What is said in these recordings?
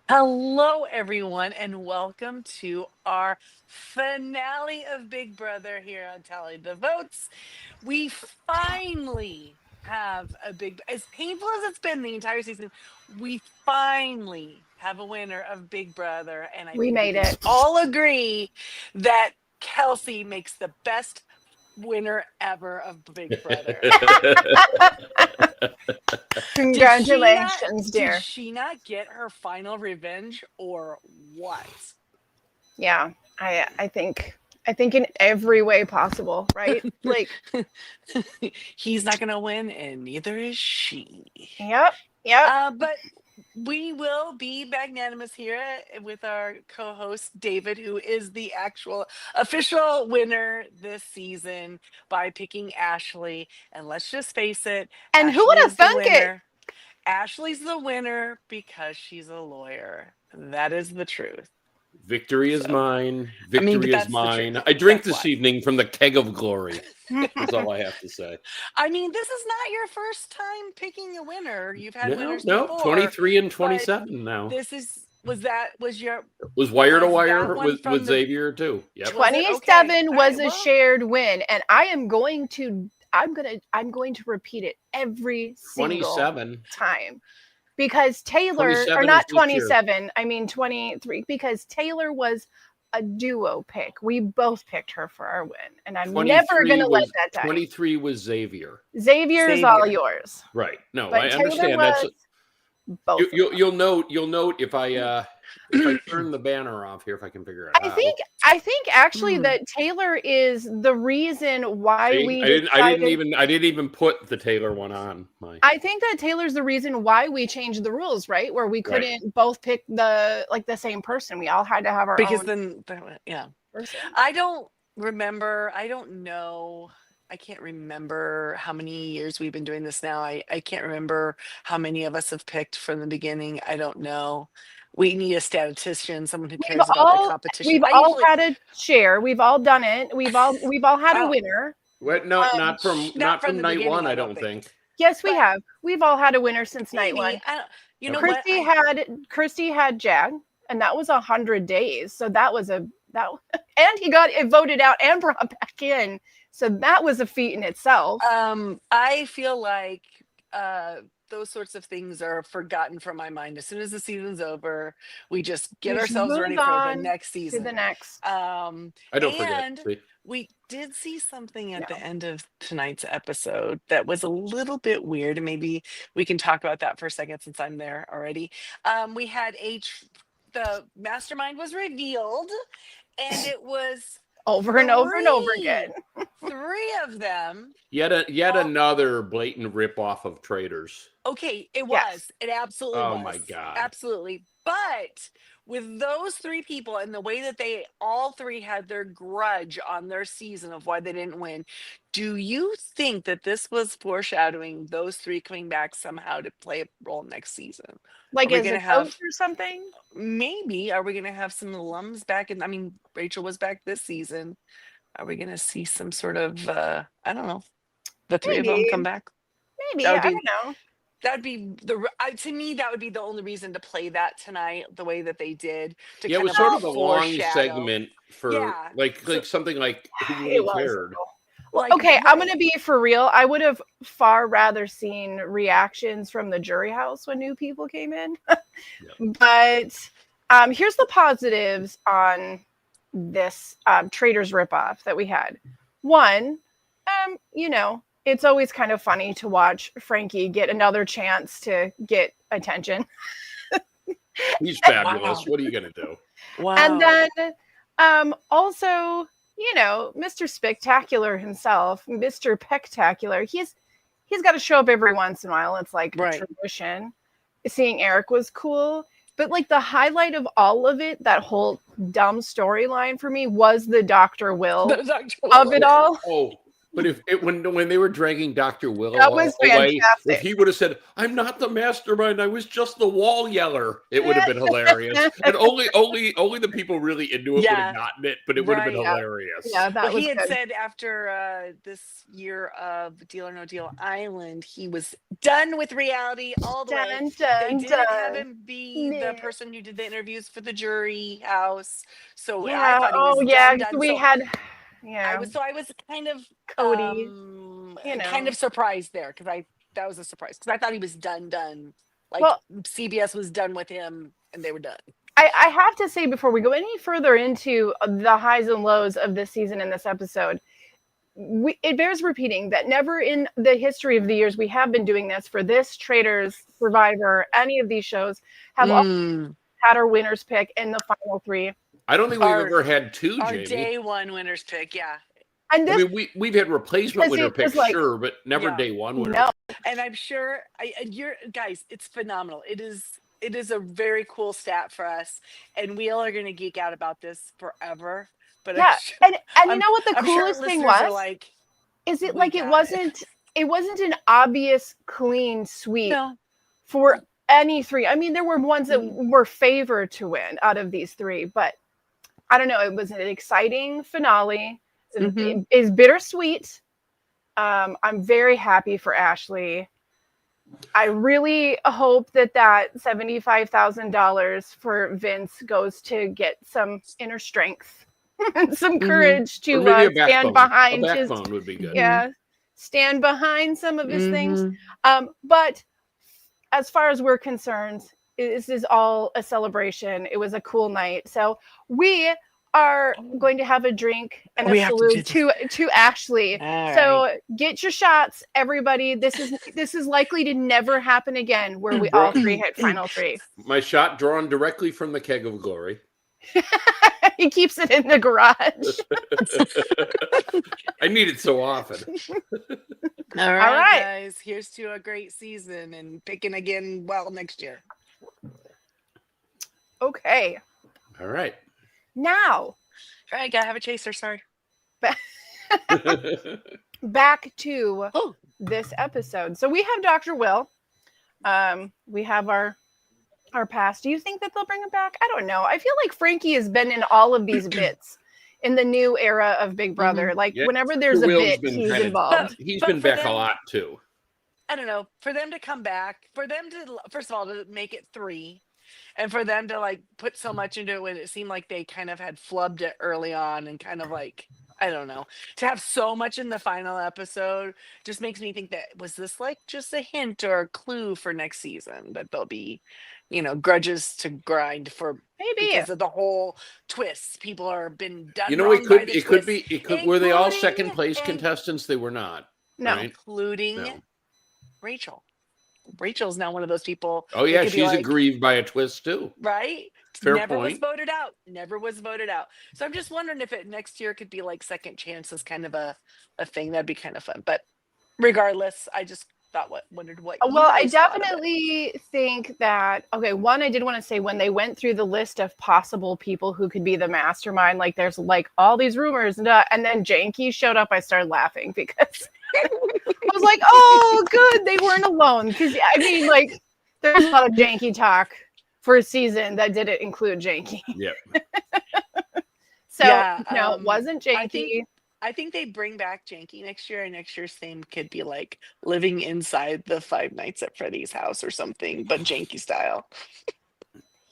Hello, everyone, and welcome to our finale of Big Brother here on Tally the Votes. We finally have as painful as it's been the entire season, we finally have a winner of Big Brother. And I We think we made can it. all agree that Kelsey makes the best winner ever of Big Brother. Congratulations, Did dear. she not get her final revenge or what? Yeah, I think in every way possible, right? Like, He's not going to win, and neither is she. yep, yep. But we will be magnanimous here with our co-host David, who is the actual official winner this season by picking Ashley. And let's just face it, And who would Ashley have is the thunk it? winner. Ashley's the winner because she's a lawyer. That is the truth. Victory is So, mine. I mean, but Victory is that's the truth. mine. I drink That's this why. evening from the keg of glory. That's all I have to say. I mean, this is not your first time picking a winner. You've had No, winners no, before, 23 and but 27 now. this was your Was wire to was that wire one from with the Xavier too. Yep. was it okay? 27 All was right, a well, shared win, and I'm going to repeat it every single 27. time. Because Taylor, or 27 is not this year. 27, I mean 23, because Taylor was a duo pick. We both picked her for our win, and I'm never going to let that die. 23 was Xavier. Xavier is all yours. Right. No, But I Taylor understand. was That's both. you'll note if I turn the banner off here if I can figure it out. I think actually that Taylor is the reason why See, we I didn't even put the Taylor one on. I think that Taylor's the reason why we changed the rules, right? Where we couldn't both pick the same person. We all had to have our because own yeah. person. I don't remember. I don't know. I can't remember how many years we've been doing this now. I can't remember how many of us have picked from the beginning. I don't know. We need a statistician, someone who cares about the competition. We've all had a share. We've all done it. We've all had a winner. What? No, not from night one. I don't think. Yes, we have. We've all had a winner since night one. You know Christy had Jag, and that was 100 days. So that was and he got it voted out and brought back in. So that was a feat in itself. I feel like those sorts of things are forgotten from my mind. As soon as the season's over, we just get ourselves ready for the next season. To the next. I don't forget. See? We did see something at the end of tonight's episode that was a little bit weird, and maybe we can talk about that for a second since I'm there already. We had the mastermind was revealed, and it was over and over and over again. 3 of them. Yet another blatant ripoff of Traitors. Okay, it was. It absolutely was. Oh my God. Absolutely. But with those 3 people and the way that they all 3 had their grudge on their season of why they didn't win, do you think that this was foreshadowing those 3 coming back somehow to play a role next season? Like as a coach or something? Maybe. Are we going to have some alums back? I mean, Rachel was back this season. Are we going to see some sort of, I don't know, the 3 of them come back? Maybe. I don't know. That'd be to me, that would be the only reason to play that tonight the way that they did. It was sort of a long segment for like something like who really cared. Well, okay, I'm going to be for real. I would have far rather seen reactions from the jury house when new people came in. But here's the positives on this Traitors ripoff that we had. One, it's always kind of funny to watch Frankie get another chance to get attention. He's fabulous. Wow. What are you going to do? Wow. And then also, Mr. Spectacular himself, Mr. Pectacular, he's got to show up every once in a while. It's like a tradition. Seeing Eric was cool. But like the highlight of all of it, that whole dumb storyline for me was the Dr. Will of it all. Oh. when they were dragging Dr. Willow that was away, fantastic. if he would have said, "I'm not the mastermind, I was just the wall yeller," it would have been hilarious. And only the people really into it would have gotten it, but it would have been hilarious. Yeah, that was he had good. said after this year of Deal or No Deal Island, he was done with reality all the way. They didn't have him be the person who did the interviews for the jury house. So I thought he was done. We had. Yeah, I was kind of Cody, kind of surprised there because that was a surprise because I thought he was done. Like CBS was done with him and they were done. I have to say before we go any further into the highs and lows of this season and this episode, it bears repeating that never in the history of the years we have been doing this for this Traitors, Survivor, any of these shows have all had our winners pick in the final three. I don't think we've ever had two, our Jamie. Day one winners pick, yeah. And this, we've had replacement winner picks, sure, but never day one winner. No. And I'm sure you're guys, it's phenomenal. It is a very cool stat for us, and we all are going to geek out about this forever. But and you know what the coolest thing was? Is it like it wasn't an obvious clean sweep for any three. I mean, there were ones that were favored to win out of these three, but I don't know. It was an exciting finale. It is bittersweet. I'm very happy for Ashley. I really hope that $75,000 for Vince goes to get some inner strength and some courage to stand behind his. Would be good. Yeah, stand behind some of his things. But as far as we're concerned, this is all a celebration. It was a cool night. So we are going to have a drink and a salute to Ashley. So get your shots, everybody. This is likely to never happen again where we all three hit final three. My shot drawn directly from the keg of glory. He keeps it in the garage. I need it so often. All right, guys. Here's to a great season and picking again next year. Okay. All right. Now. All right, gotta have a chaser. Sorry. Back to this episode. So we have Dr. Will. We have our past. Do you think that they'll bring him back? I don't know. I feel like Frankie has been in all of these bits in the new era of Big Brother. Whenever there's a bit, he's involved. He's been back a lot too. I don't know. For them to come back, for them to, first of all, to make it 3, and for them to put so much into it when it seemed like they kind of had flubbed it early on and kind of I don't know, to have so much in the final episode just makes me think that was this just a hint or a clue for next season that there'll be, grudges to grind for because of the whole twist. People are been done. It could. Were they all second place contestants? They were not. No, right? Including Rachel. Rachel's now one of those people. Oh yeah, she's aggrieved by a twist too. Right? Never was voted out. So I'm just wondering if it next year could be second chance as kind of a thing. That'd be kind of fun. But regardless, I just wondered what. Well, I definitely think that. Okay, one, I did want to say when they went through the list of possible people who could be the mastermind, there's all these rumors, and then Janky showed up. I started laughing because I was like, "Oh, good, they weren't alone." Because I mean, there's a lot of Janky talk for a season that didn't include Janky. Yeah. No, it wasn't Janky. I think they bring back Janky next year, and next year's theme could be living inside the Five Nights at Freddy's house or something, but Janky style.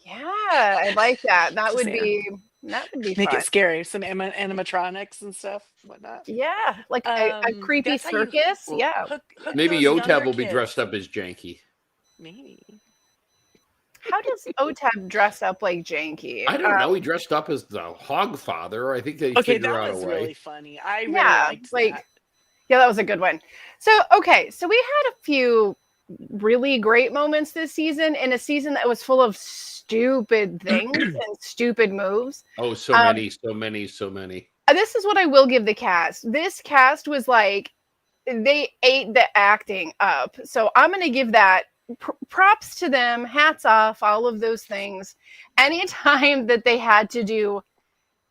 Yeah, I like that. That would be make fun. It scary. Some animatronics and stuff, whatnot. Yeah, a creepy circus. Hook maybe Yotab will be dressed up as Janky. Maybe. How does Otab dress up like Janky? I don't know. He dressed up as the Hogfather. I think they figure out a way. That was really funny. I really liked that. Yeah, that was a good one. So we had a few really great moments this season in a season that was full of stupid things and stupid moves. Oh, so many. This is what I will give the cast. This cast was they ate the acting up. So I'm going to give that props to them, hats off, all of those things. Anytime that they had to do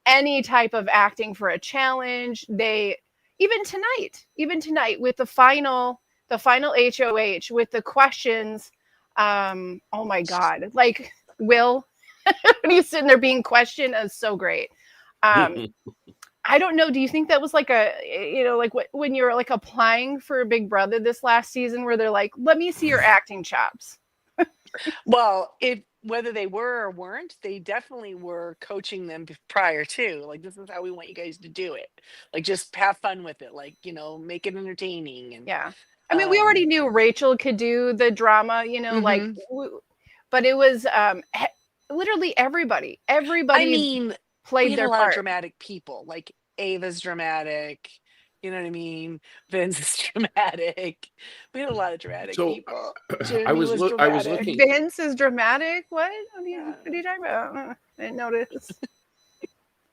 any type of acting for a challenge, even even tonight with the final HOH with the questions. Oh my God! Like Will, when he's sitting there being questioned, is so great. I don't know. Do you think that was like like when you're like applying for Big Brother this last season, where they're like, "Let me see your acting chops." Well, whether they were or weren't, they definitely were coaching them prior to. Like, this is how we want you guys to do it. Like, just have fun with it. Like, make it entertaining. And Yeah. I mean, we already knew Rachel could do the drama, like, but it was literally everybody. I mean, played we had their a lot part. of dramatic people. Like Ava's dramatic. You know what I mean? Vince is dramatic. We had a lot of dramatic people. I was looking. Vince is dramatic. What are you talking about? I didn't notice.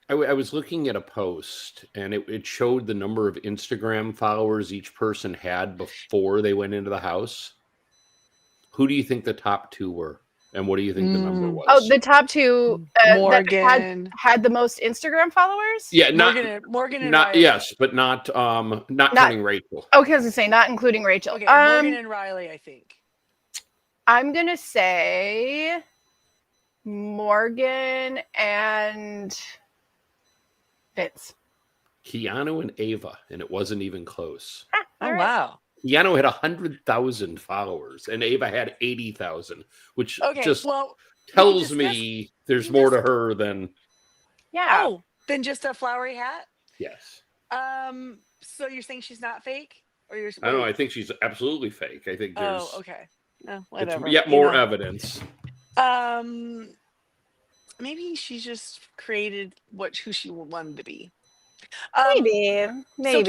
I was looking at a post, and it showed the number of Instagram followers each person had before they went into the house. Who do you think the top two were? And what do you think the number was? Oh, the top two Morgan that had the most Instagram followers? Yeah, Morgan and not Riley. Yes, but not counting Rachel. Okay, I was gonna say not including Rachel. Okay, Morgan and Riley, I think. I'm gonna say Morgan and Vince. Keanu and Ava, and it wasn't even close. Oh, wow. Keanu had 100,000 followers, and Ava had 80,000, which tells me there's more to her than. Yeah. Oh, than just a flowery hat? Yes. So you're saying she's not fake? Or you're? I don't know. I think she's absolutely fake. I think there's. Oh, okay. No, whatever. Yet more evidence. Maybe she just created who she wanted to be. Maybe. So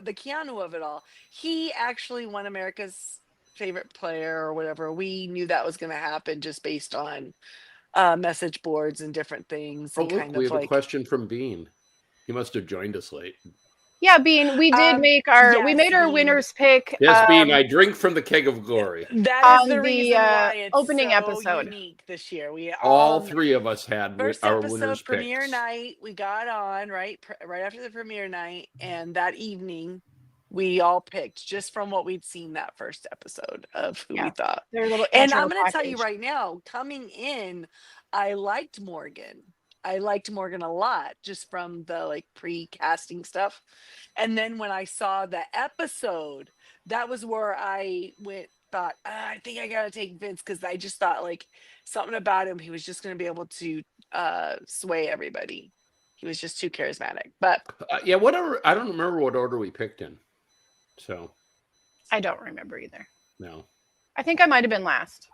the Keanu of it all, he actually won America's Favorite Player or whatever. We knew that was going to happen just based on message boards and different things. Oh, look, we have a question from Bean. He must have joined us late. Yeah, Bean, we did make we made our winner's pick. Yes, Bean, I drink from the keg of glory. That is the reason why it's opening so episode unique this year. We all three of us had our winners episode premiere night. We got on right after the premiere night, and that evening we all picked just from what we'd seen that first episode of who we thought. And I'm going to tell you right now, coming in, I liked Morgan. I liked Morgan a lot just from the pre-casting stuff. And then when I saw the episode, that was where I thought, I think I got to take Vince, because I just thought something about him. He was just going to be able to sway everybody. He was just too charismatic. But yeah, whatever. I don't remember what order we picked in. So I don't remember either. No. I think I might have been last.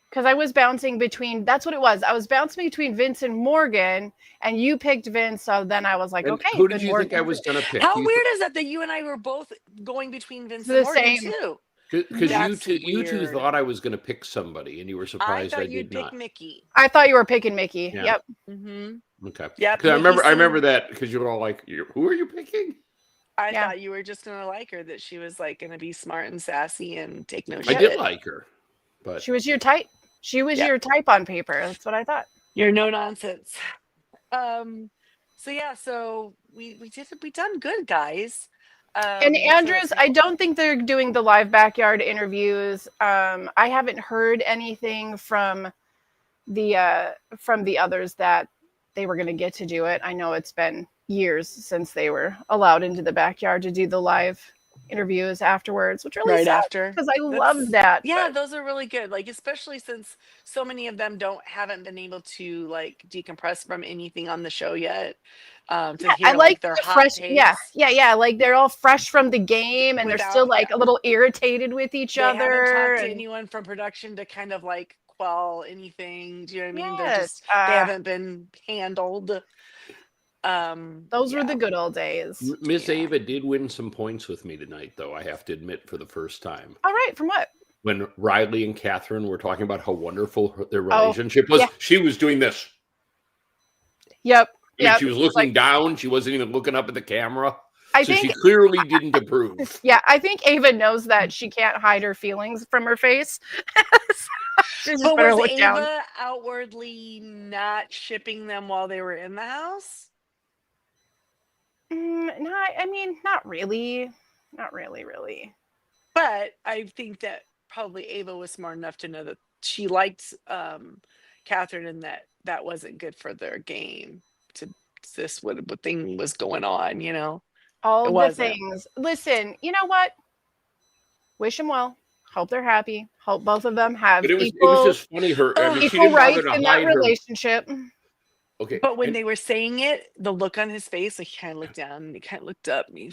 Because I was bouncing between, that's what it was. I was bouncing between Vince and Morgan, and you picked Vince. So then I was like, okay. Who did you think I was going to pick? How weird is that you and I were both going between Vince and Morgan too? Because you two thought I was going to pick somebody, and you were surprised I did not. Pick Mickey. I thought you were picking Mickey. Yeah. Yep. Mm-hmm. Okay. Yeah. I remember that because you were all like, "Who are you picking?" I thought you were just going to like her. That she was going to be smart and sassy and take no shit. I did like her, but she was your type. She was your type on paper. That's what I thought. You're no nonsense. So we done good, guys. And Andrews, I don't think they're doing the live backyard interviews. I haven't heard anything from the others that they were going to get to do it. I know it's been years since they were allowed into the backyard to do the live interviews afterwards, which really right after, because I love that. Yeah, those are really good. Especially since so many of them haven't been able to decompress from anything on the show yet. I like their fresh. Takes. Yeah. They're all fresh from the game, and they're still a little irritated with each other. Haven't talked to anyone from production to kind of quell anything. Do you know what I mean? Yes. They haven't been handled. Those were the good old days. Miss Ava did win some points with me tonight, though, I have to admit, for the first time. All right, from what? When Riley and Catherine were talking about how wonderful their relationship was, she was doing this. Yep. She was looking down. She wasn't even looking up at the camera. I think she clearly didn't approve. Yeah, I think Ava knows that she can't hide her feelings from her face. But was Ava outwardly not shipping them while they were in the house? No, I mean, not really. Not really, really. But I think that probably Ava was smart enough to know that she liked Catherine and that wasn't good for their game. To this what thing was going on, you know? It All the wasn't. things. Listen, you know what? Wish them well. Hope they're happy. Hope both of them have But it was equal just funny. I mean, she equal didn't bother rights to in that hide her. relationship. Okay, But when and they were saying it, the look on his face, like he kind of looked down and he kind of looked up and he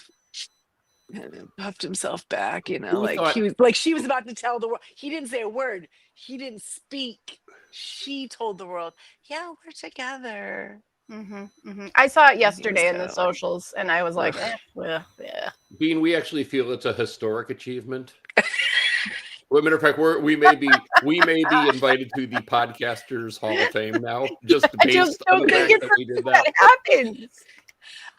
kind of puffed himself back, you know, who like thought? he was like she was about to tell the world. He didn't say a word. He didn't speak. She told the world, "Yeah, we're together." I saw it And he was yesterday in the kind of like, socials, and I was like, Ugh. well, yeah. Bean, we actually feel it's a historic achievement. Well, matter of fact, we may be invited to the Podcasters Hall of Fame now, just I just based on don't the think fact that we did that. that happens.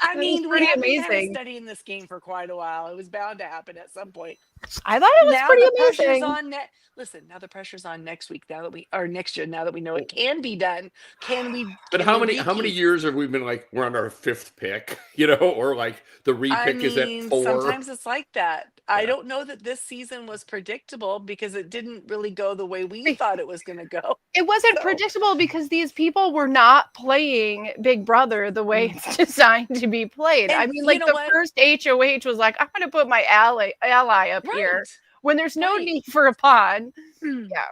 I That is mean, we pretty have been amazing. studying this game for quite a while. It was bound to happen at some point. I thought it was Now pretty the pressure's amazing. on listen, now the pressure's on next week now that next year now that we know it can be done. Can we But can how we many repeat? years have we been like we're on our 5th pick, you know, or like the I repick is at mean, 4? sometimes it's like that. I Yeah. don't know that this season was predictable because it didn't really go the way we thought it was going to go. It wasn't So- predictable because these people were not playing Big Brother the way it's designed to be played. I And mean, you like know the what? first HOH was like, I'm going to put my ally up here Right. when there's no Right. need for a pawn. Yeah.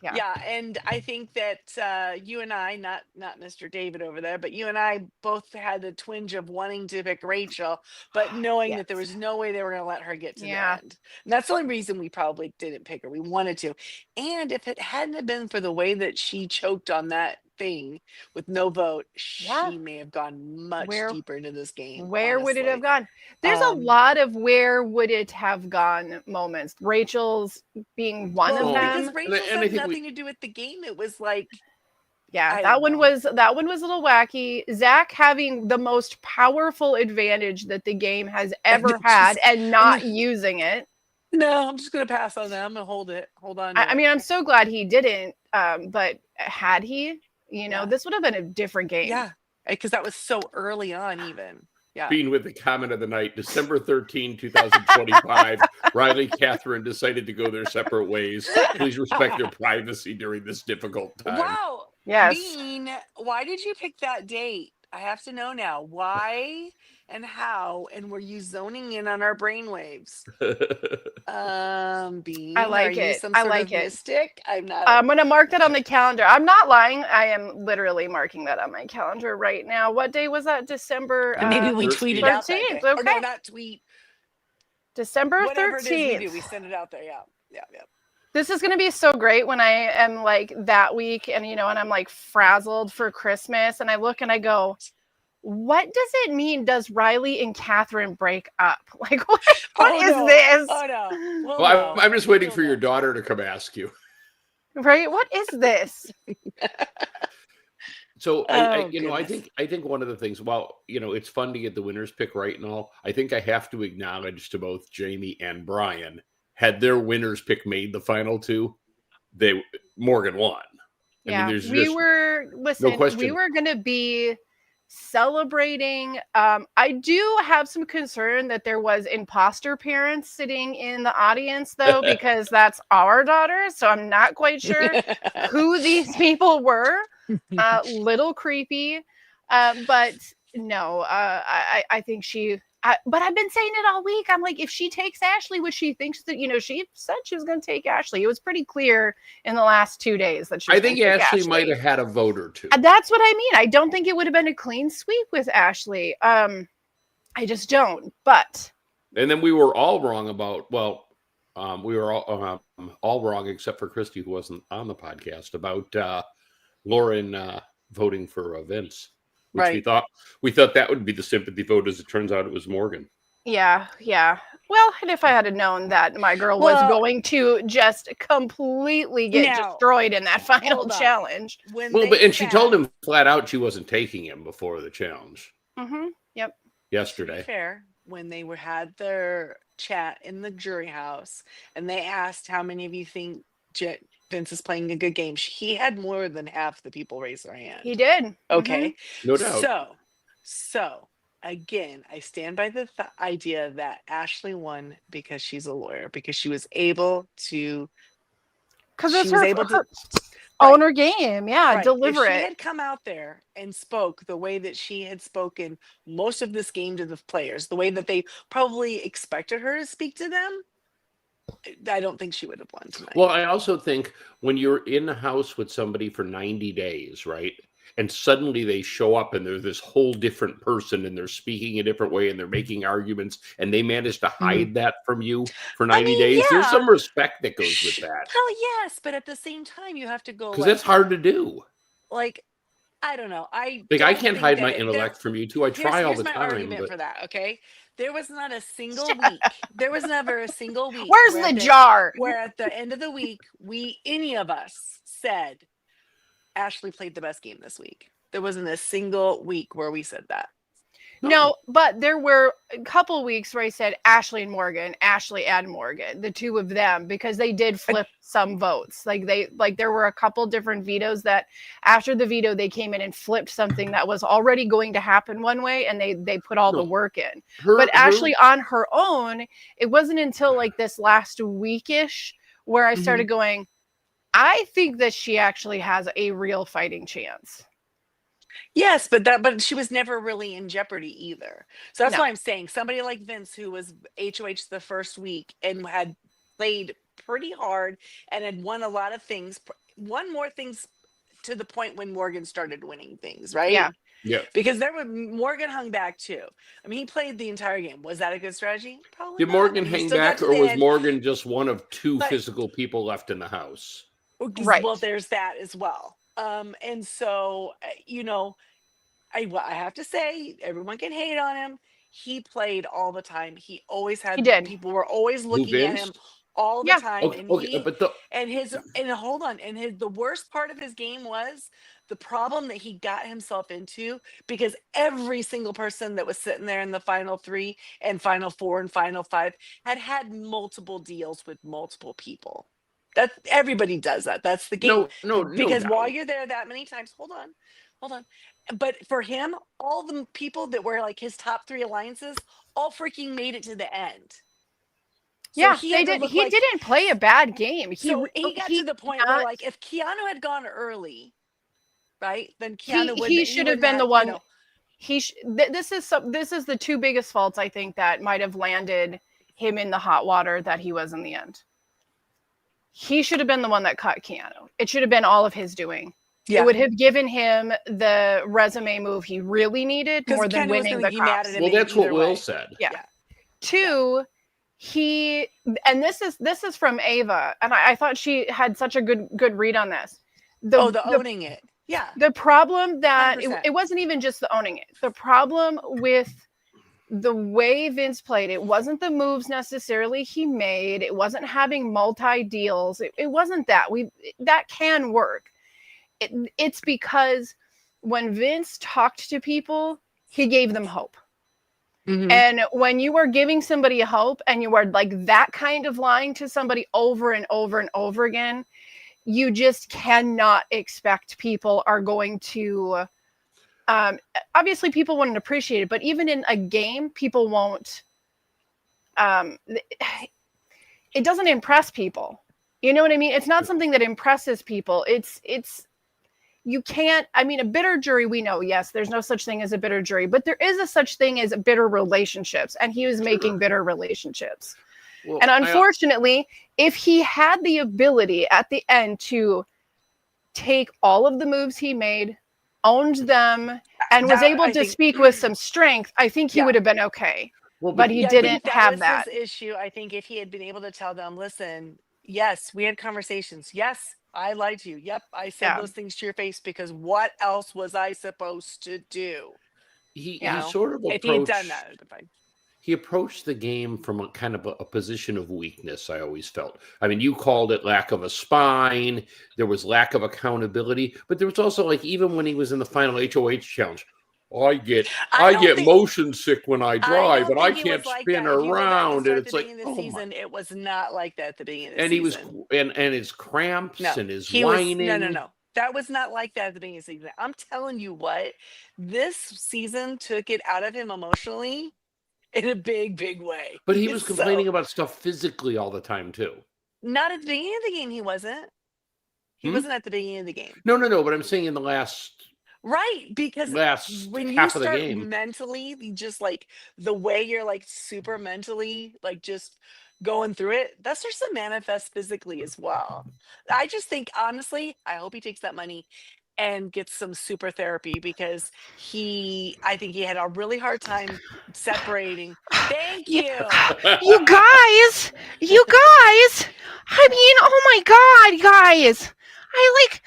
Yeah, and I think that you and I, not Mr. David over there, but you and I both had the twinge of wanting to pick Rachel, but knowing that there Yes. was no way they were going to let her get to Yeah. the end. And that's the only reason we probably didn't pick her. We wanted to. And if it hadn't have been for the way that she choked on that thing with no vote, Yeah. she may have gone much deeper into this game. Where would it have honestly. gone? There's a lot of where would it have gone moments. Rachel's being one of Well, them. because Rachel and I had think nothing to do with the game. It was like, Yeah, I that don't one know. was a little wacky. Zach having the most powerful advantage that the game has ever had and not using it. No, I'm just gonna pass on that. I'm gonna hold on. I mean, I'm so glad he didn't. But had he, Yeah. this would have been a different game. Yeah, because that was so early on, even. Yeah. Being with the comment of the night, December 13, 2025, Riley Catherine decided to go their separate ways. Please respect their privacy during this difficult time. Wow. Yes. Bean, why did you pick that date? I have to know now. Why and how? And were you zoning in on our brainwaves? Bean, I like are you it. some I sort like of it. mystic? I'm not. I'm gonna mark that on the calendar. I'm not lying. I am literally marking that on my calendar right now. What day was that? December. And maybe we 13th. tweeted out that 13th, day. Or no, okay. not tweet. December Whatever it is we 13th. do, we send it out there. Yeah. This is going to be so great when I am like that week and and I'm like frazzled for Christmas and I look and I go, what does it mean? Does Riley and Catherine break up? Like, what is this? Oh no. Well, I'm just waiting for your daughter to come ask you. Right? What is this? So I goodness. think one of the things, while it's fun to get the winners pick right and all, I think I have to acknowledge to both Jamie and Brian, had their winners pick made the final two, Morgan won. Yeah, I mean, we were going to be celebrating. I do have some concern that there was imposter parents sitting in the audience though, because that's our daughter. So I'm not quite sure who these people were. Little creepy. But no, I think but I've been saying it all week. I'm like, if she takes Ashley, which she thinks that, she said she was going to take Ashley. It was pretty clear in the last 2 days that she was I think Ashley might have had a vote or two. That's what I mean. I don't think it would have been a clean sweep with Ashley. I just don't. But. And then we were all wrong about, we were all wrong except for Christy, who wasn't on the podcast, about Lauren voting for Vince. Which right. we thought that would be the sympathy vote. As it turns out, it was Morgan. Yeah. Well, and if I had known that my girl was going to just completely get destroyed in that final challenge. She told him flat out she wasn't taking him before the challenge. Mm-hmm. Yep. Yesterday. To be fair, when they had their chat in the jury house, and they asked how many of you think Vince is playing a good game, he had more than half the people raise their hand. He did. Okay. Mm-hmm. No doubt. So again, I stand by the idea that Ashley won because she's a lawyer, because she was able to. Because She it's was her, able to. her Right. owner game. Yeah, Right. deliver If she it. had come out there and spoke the way that she had spoken most of this game to the players, the way that they probably expected her to speak to them, I don't think she would have won tonight. Well, I also think when you're in the house with somebody for 90 days, right? And suddenly they show up and they're this whole different person and they're speaking a different way and they're making arguments and they manage to hide that from you for 90 days. There's some respect that goes with that. Well, yes, but at the same time, you have to go Because that's hard to do. Like, I don't know. I can't hide my intellect from you too. I try all the my time. argument for that. Okay, there was not a single week. There was never a single week. Where's the jar? Where at the end of the week, any of us said Ashley played the best game this week. There wasn't a single week where we said that. No, but there were a couple weeks where I said Ashley and Morgan, Ashley and Morgan, the two of them, because they did flip some votes. There were a couple different vetoes that after the veto, they came in and flipped something that was already going to happen one way, and they put all the work in. But Ashley on her own, it wasn't until like this last weekish where I started going, I think that she actually has a real fighting chance. Yes, but she was never really in jeopardy either. So that's why I'm saying somebody like Vince, who was HOH the first week and had played pretty hard and had won a lot of things, won more things to the point when Morgan started winning things, right? Yeah. Because Morgan hung back too. I mean, he played the entire game. Was that a good strategy? Probably. Did Morgan hang back, or was Morgan just one of two physical people left in the house? Right. Well, there's that as well. And so, I have to say, everyone can hate on him. He played all the time. He always had. People were always looking at him all the time. And the worst part of his game was the problem that he got himself into, because every single person that was sitting there in the final 3 and final 4 and final 5 had multiple deals with multiple people. That everybody does that. That's the game. Because while you're there that many times, hold on. But for him, all the people that were like his top 3 alliances all freaking made it to the end. So they did. He didn't play a bad game. He got to the point where, like, if Keanu had gone early, right, then Keanu would. He should have been the one. This is the 2 biggest faults I think that might have landed him in the hot water that he was in the end. He should have been the one that cut Keanu. It should have been all of his doing. Yeah. It would have given him the resume move he really needed more than winning the cops. Well, that's what Will said. Yeah. 2, and this is from Ava, and I thought she had such a good read on this. The owning it. Yeah. The problem that it wasn't even just the owning it. The problem with the way Vince played, it wasn't the moves necessarily he made. It wasn't having multi deals. It wasn't that. That can work. It's because when Vince talked to people, he gave them hope. And when you are giving somebody hope and you are like that kind of lying to somebody over and over and over again, you just cannot expect people are going to. Obviously people wouldn't appreciate it, but even in a game, people won't. It doesn't impress people. You know what I mean? It's not something that impresses people. You can't. I mean, a bitter jury, we know. Yes, there's no such thing as a bitter jury, but there is a such thing as bitter relationships, and he was making bitter relationships. Well, and unfortunately, if he had the ability at the end to take all of the moves he made, owned them, and was able to speak with some strength, I think he would have been okay. Well, but he didn't have that. His issue. I think if he had been able to tell them, listen, yes, we had conversations. Yes, I lied to you. Yep, I said those things to your face because what else was I supposed to do? He sort of approached, if he had done that, it would have been fine. He approached the game from a kind of a position of weakness, I always felt. I mean, you called it lack of a spine. There was lack of accountability. But there was also, like, even when he was in the final HOH challenge, I get motion sick when I drive, and I can't spin around. And it's like, it was not like that at the beginning of the season. And he was, and his cramps and his whining. No. That was not like that at the beginning of the season. I'm telling you what, this season took it out of him emotionally in a big, big way. But he was complaining So, about stuff physically all the time too. not at the beginning of the game, he wasn't. He Hmm? wasn't at the beginning of the game. No. But I'm saying in the last Right, because when you half of the start game. mentally, just like the way you're like super mentally, like just going through it, that starts to manifest physically as well. I just think, honestly, I hope he takes that money and gets some super therapy because I think he had a really hard time separating. Thank you. You guys, I mean, oh my God, guys.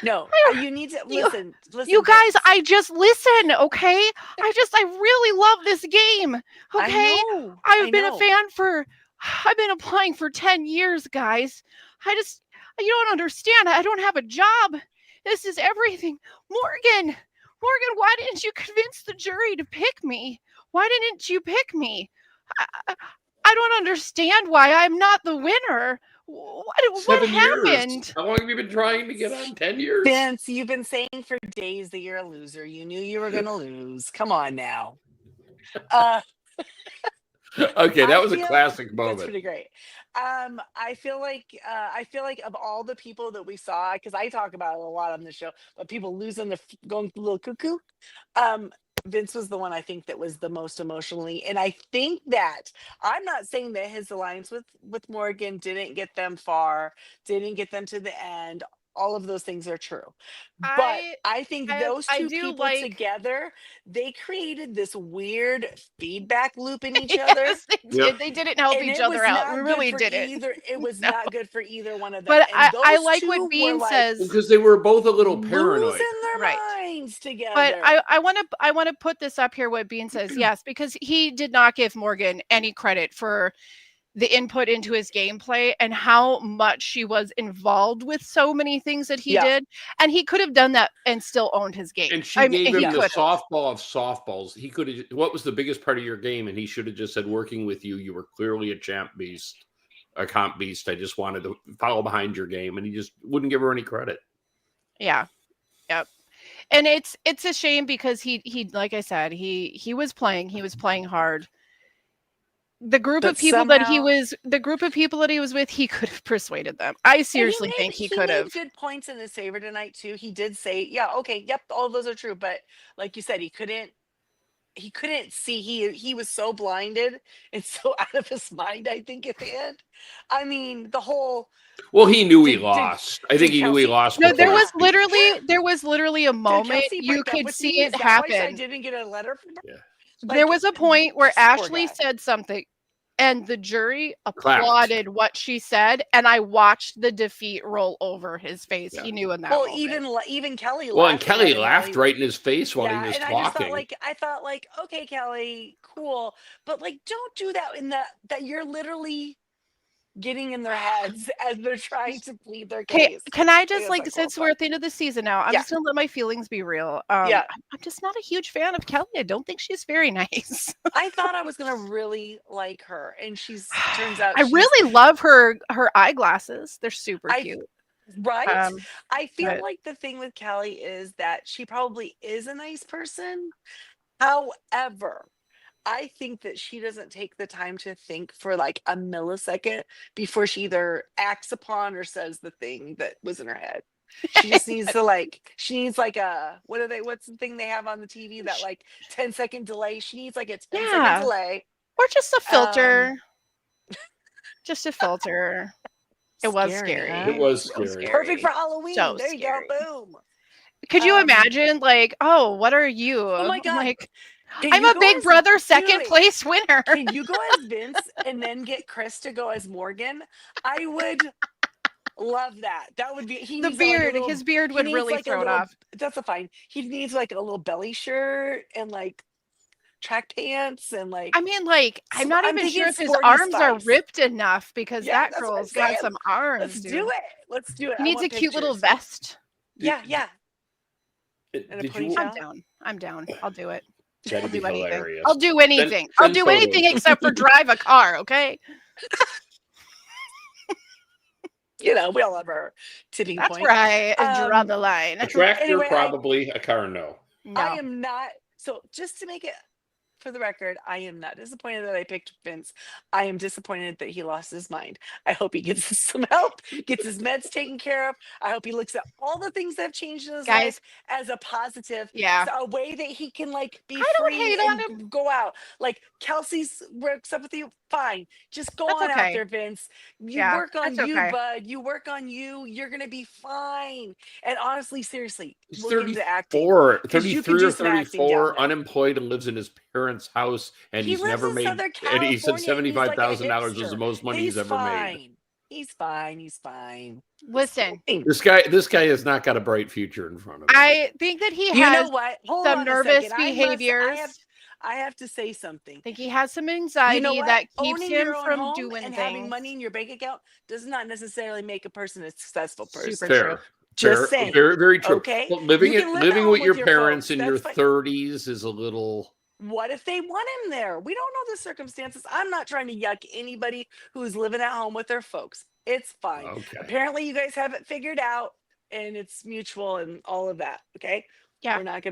No, you need to listen. You guys, Vince. I just listen, okay? I really love this game. Okay? I've been a fan I've been applying for 10 years, guys. You don't understand. I don't have a job. This is everything. Morgan, why didn't you convince the jury to pick me? Why didn't you pick me? I don't understand why I'm not the winner. What 7 years. happened? How long have you been trying to get on? 10 years? Vince, you've been saying for days that you're a loser. You knew you were going to lose. Come on now. Okay, that was a classic moment. That's pretty great. I feel like of all the people that we saw, because I talk about it a lot on the show, but people losing going a little cuckoo. Vince was the one I think that was the most emotionally, and I think that I'm not saying that his alliance with Morgan didn't get them far, didn't get them to the end. All of those things are true, but I think those two people together, they created this weird feedback loop in each other. Yes, they did. Yep. They didn't help each other out. We really didn't. It was not good for either one of them. But And I those like two what were, Bean like, says. Because they were both a little paranoid. losing their Right. minds together. But I want to put this up here. What Bean says, yes, because he did not give Morgan any credit for the input into his gameplay and how much she was involved with so many things that he did, and he could have done that and still owned his game. And she gave him the softball of softballs. He could have. What was the biggest part of your game? And he should have just said, "Working with you, you were clearly a comp beast. I just wanted to follow behind your game," and he just wouldn't give her any credit. Yeah, yep. And it's a shame because he like I said, he was playing hard. The group of people that he was with, he could have persuaded them. I seriously think he could have. He made good points in his favor tonight too. He did say, "Yeah, okay, yep, all of those are true." But like you said, he couldn't see. He was so blinded and so out of his mind. I think at the end, I mean, the whole. Well, he knew he lost. I think he knew he lost. No, there was literally a moment you could see it happen. I didn't get a letter from her. Yeah. There was a point where Ashley said something and the jury applauded what she said, and I watched the defeat roll over his face. Yeah. He knew in that moment. Even Kelly laughed. Well, and Kelly laughed right in his face while he was talking. I thought, okay, Kelly, cool, but don't do that that you're literally getting in their heads as they're trying to plead their case. Can I just since we're at the end of the season now, I'm just gonna let my feelings be real. I'm just not a huge fan of Kelly. I don't think she's very nice. I thought I was gonna really like her, and turns out I really love her eyeglasses. They're super cute. Right? I feel like the thing with Kelly is that she probably is a nice person. However, I think that she doesn't take the time to think for a millisecond before she either acts upon or says the thing that was in her head. She just needs to she needs what's the thing they have on the TV that 10-second delay? She needs a 10-second delay. Or just a filter. Just a filter. It was scary. Huh? It was scary. Perfect for Halloween. So there scary. You go. Boom. Could you imagine what are you? Oh my God. I'm a Big Brother second place winner. Can you go as Vince and then get Chris to go as Morgan? I would love that. That would be the beard. His beard would really throw it off. That's fine. He needs a little belly shirt and track pants and I mean, I'm not even sure if his arms are ripped enough because that girl's got some arms. Let's do it. He needs a cute little vest. Yeah. I'm down. I'll do it. That'd be hilarious. I'll do anything. I'll do anything except for drive a car, okay? we all have our tipping That's point. where I draw Um, the line. A tractor, Anyway, probably. A car, no. I No. am not. So just to make it for the record, I am not disappointed that I picked Vince. I am disappointed that he lost his mind. I hope he gets some help, gets his meds taken care of. I hope he looks at all the things that have changed in his Guys. life as a positive, Yeah. so a way that he can like be I don't free hate on and go out. Like Kelsey's works up with you, fine. Just go That's on out okay. there, Vince. You Yeah, work on that's you, okay. bud. You work on you. You're gonna be fine. And honestly, seriously, He's look into acting. 34, 'Cause you 33 can or do some acting down 34, there. unemployed, and lives in his parents' house. And He he's lives never in made. Southern And he said California, and he's like a $75,000 was the hipster. most money he's ever made. Fine. He's fine. He's fine. Listen, Fine. This guy has not got a bright future in front of him. I think that he You know has what? Hold some on a nervous second. behaviors. I have to say something. I think he has some anxiety You know what? that keeps Owning him your own from home doing and things. having money in your bank account does not necessarily make a person a successful person. Super Fair. true. Just Fair, saying. very, very true. Okay? Well, living You can live at living home with your with your parents folks. in your That's fine. 30s is a little. What if they want him there? We don't know the circumstances. I'm not trying to yuck anybody who's living at home with their folks. It's fine. Okay. Apparently, you guys have it figured out, and it's mutual and all of that. Okay. Yeah. We're not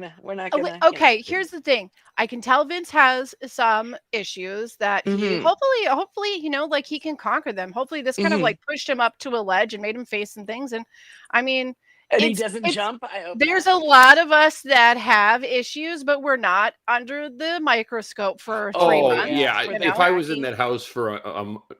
gonna. Okay, here's the thing. I can tell Vince has some issues that he Mhm. hopefully, like he can conquer them. Hopefully this kind of Mhm. like pushed him up to a ledge and made him face some things. And I mean, And he it's- doesn't it's- jump. I hope there's not. a lot of us that have issues, but we're not under the microscope for 3 Oh months. yeah, for if the I was in hacking. that house for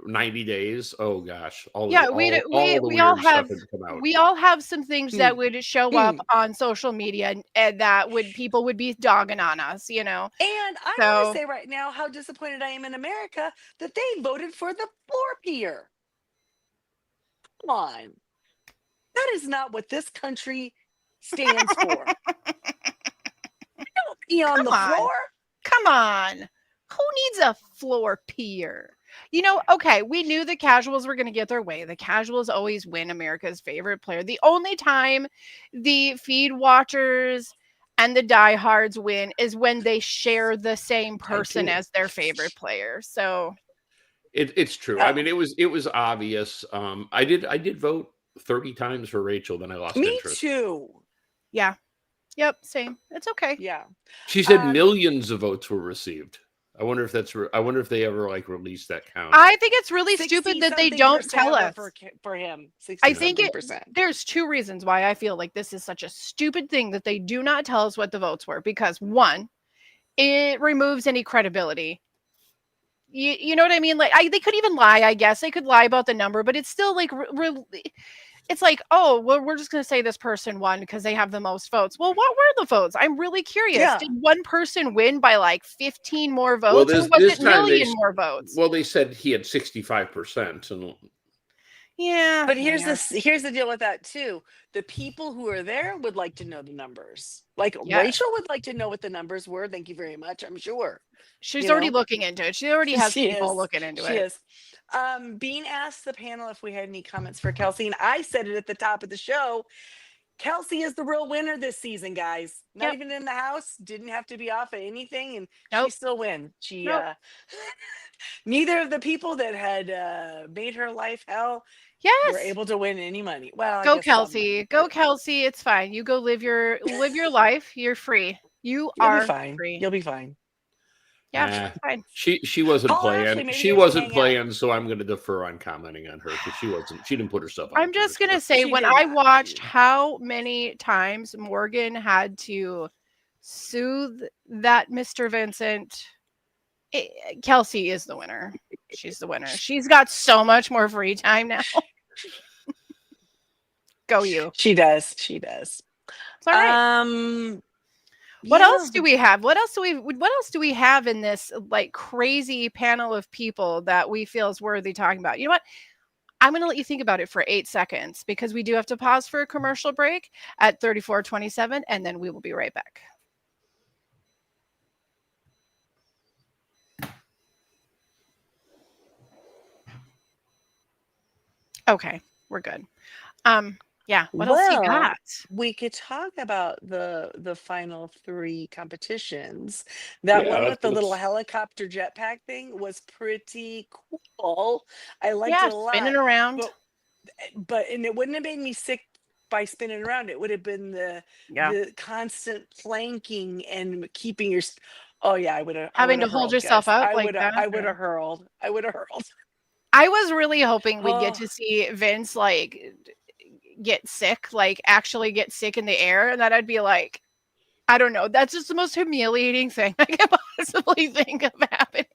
90 days, oh gosh, all Yeah, the, we all, d- all the we weird all stuff have- would come out. We all have some things that would show up Mm. on social media and that people would be dogging on us, And I want So- to say right now how disappointed I am in America that they voted for the floor peer. Come on. That is not what this country stands for. You don't pee on Come the on. floor. Come on. Who needs a floor peer? Okay, we knew the casuals were going to get their way. The casuals always win America's favorite player. The only time the feed watchers and the diehards win is when they share the same person too. as their favorite player. So It's true. I mean, it was obvious. I did vote 30 times for Rachel, then I lost Me interest. too. yeah. Yep, same. It's okay. Yeah. She said Um, millions of votes were received. I wonder if I wonder if they ever released that count. I think it's really stupid that they don't tell us. for him. I think 60-something%. there's 2 reasons why I feel like this is such a stupid thing that they do not tell us what the votes were. Because 1, it removes any credibility. You know what I mean? Like they could even lie. I guess they could lie about the number, but it's still like it's like, oh, well, we're just going to say this person won because they have the most votes. Well, what were the votes? I'm really curious. Yeah. Did one person win by like 15 more votes, Well, or this was it time they million more votes? Well, they said he had 65%, and Yeah. But here's yeah. here's the deal with that too. The people who are there would like to know the numbers. Like Yes. Rachel would like to know what the numbers were. Thank you very much. I'm sure. She's you already know? looking into it. She already has She people is. looking into She it. is. Bean asked the panel if we had any comments for Kelsey, and I said it at the top of the show. Kelsey is the real winner this season, guys. Not Yep. even in the house, didn't have to be off of anything, and she Nope. still win. She Nope. neither of the people that had made her life hell Yes. were able to win any money. Well, I Go guess some Kelsey. money, Go but Kelsey. It's fine. You go live your life. You're free. You You'll are be fine. free. You'll be fine. Yeah, Ah. fine. she wasn't Call Ashley, playing. maybe She you guys wasn't hang out. playing, so I'm going to defer on commenting on her because she didn't put herself out I'm there, just so. gonna say She when did I not. watched how many times Morgan had to soothe that Mr. Vincent, Kelsey is the winner. She's the winner. She's got so much more free time now. Go you. She does. She does. It's all right. What else do we have? What else do we have in this like crazy panel of people that we feel is worthy talking about? You know what? I'm going to let you think about it for 8 seconds because we do have to pause for a commercial break at 34:27 and then we will be right back. Okay, we're good. Yeah, what else you Well, got? We could talk about the final 3 competitions. That Yeah, one with the little let's- helicopter jetpack thing was pretty cool. I liked Yeah, it a lot. spinning around. But and it wouldn't have made me sick by spinning around. It would have been the constant planking and keeping your. Oh yeah, I would have having to hold yourself up like that. I would have hurled. I was really hoping we'd get Oh. to see Vince like get sick, like actually get sick in the air, and that I'd be like, I don't know. That's just the most humiliating thing I can possibly think of happening.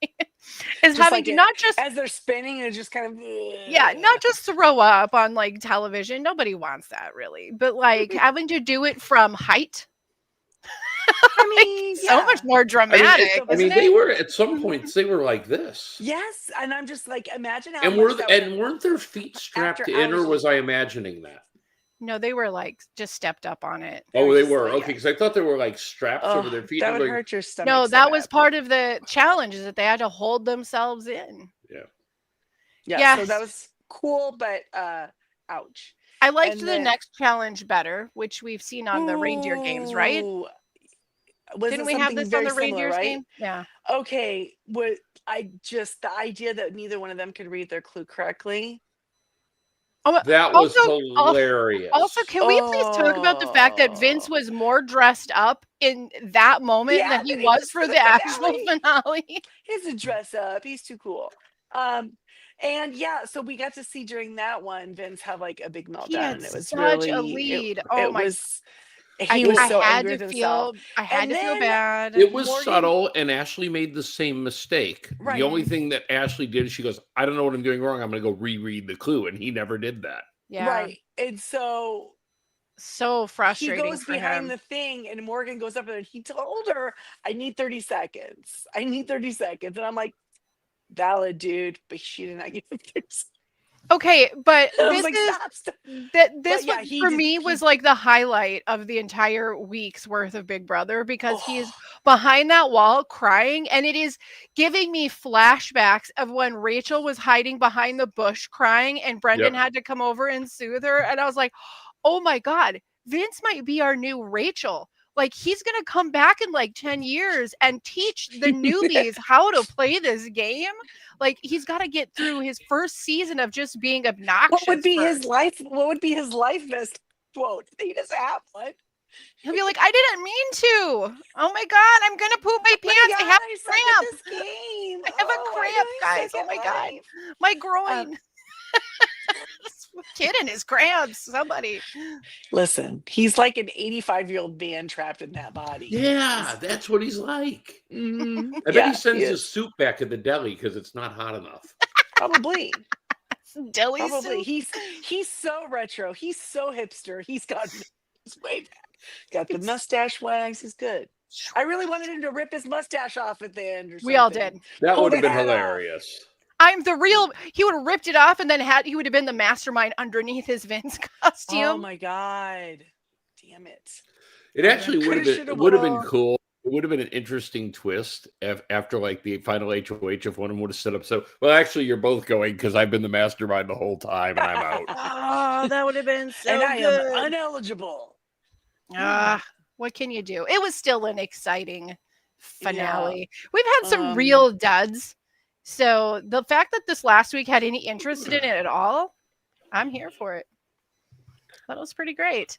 Is Just having like to it- not just as they're spinning and just kind of. not just throw up on like television. Nobody wants that really, but like having to do it from height. I mean, So much more dramatic. I mean, isn't they it? were at some points. They were like this. Yes, and I'm just like, imagine how And much that would- weren't their feet strapped After in, or hours- was I imagining that? No, they were like just stepped up on it. Oh, they just were. like- Okay, because I thought they were like straps over their feet. That I'm would going, hurt your stomach. No, so that was bad. part of the challenge is that they had to hold themselves in. Yeah, so Yes. that was cool, but ouch. I liked And the then- next challenge better, which we've seen on the reindeer games, right? Ooh. Was Didn't it we have something this on very the similar, reindeers right? game? Yeah. Okay, what the idea that neither one of them could read their clue correctly. that was Also- hilarious. Also, can we please talk about the fact that Vince Oh. was more dressed up in that moment Yeah, than he than he was was for for the the actual finale. finale? He has to dress up. He's too cool. And yeah, so we got to see during that one Vince have like a big meltdown. He had And it was such really a lead. Oh it my! was I, he was I so had angry to with feel. himself. I had And to feel then bad. It was Morgan- subtle, and Ashley made the same mistake. Right. The only thing that Ashley did, she goes, "I don't know what I'm doing wrong. I'm going to go reread the clue," and he never did that. Yeah. Right. And so So he frustrating goes for behind him. the thing and Morgan goes up there and he told her, I need 30 seconds. I need 30 seconds. And I'm like, valid, dude. But she did not give him 30 seconds. Okay, but I was this like, is stop. this yeah, was he for did- me he- was like the highlight of the entire week's worth of Big Brother because he's Oh, behind that wall crying, and it is giving me flashbacks of when Rachel was hiding behind the bush crying and Brendan Yep. had to come over and soothe her, and I was like, oh my god, Vince might be our new Rachel. Like he's gonna come back in like 10 years and teach the newbies how to play this game. Like he's got to get through his first season of just being obnoxious. what would be first. his life? What would be his life best quote? He doesn't have one. He'll be like, I didn't mean to. Oh my god, I'm gonna poop my pants. I have Guys, a look at cramp. this game. I have a Oh, why cramp, do I guys. suck Oh at my God. life? My groin. This kid and his cramps. Somebody. Listen, he's like an 85-year-old man trapped in that body. Yeah, that's what he's like. Mhm. I bet Yeah, he sends he his is. soup back at the deli because it's not hot enough. Probably. Deli Probably. soup. He's so retro. He's so hipster. He's got his way back. Got the mustache wags. He's good. I really wanted him to rip his mustache off at the end. Or We all something. did. That Pull would have the been hat off. hilarious. I'm the real. He would have ripped it off and then he would have been the mastermind underneath his Vince costume. Oh my god! Damn it! It actually would Coulda, have been shoulda, it would have been woulda. cool. It would have been an interesting twist after like the final HOH if one of them would have stood up. So, well, actually, you're both going because I've been the mastermind the whole time and I'm out. Oh, that would have been so And I good. am uneligible. What can you do? It was still an exciting finale. We've had some Um, real duds. So the fact that this last week had any interest in it at all, I'm here for it. That was pretty great.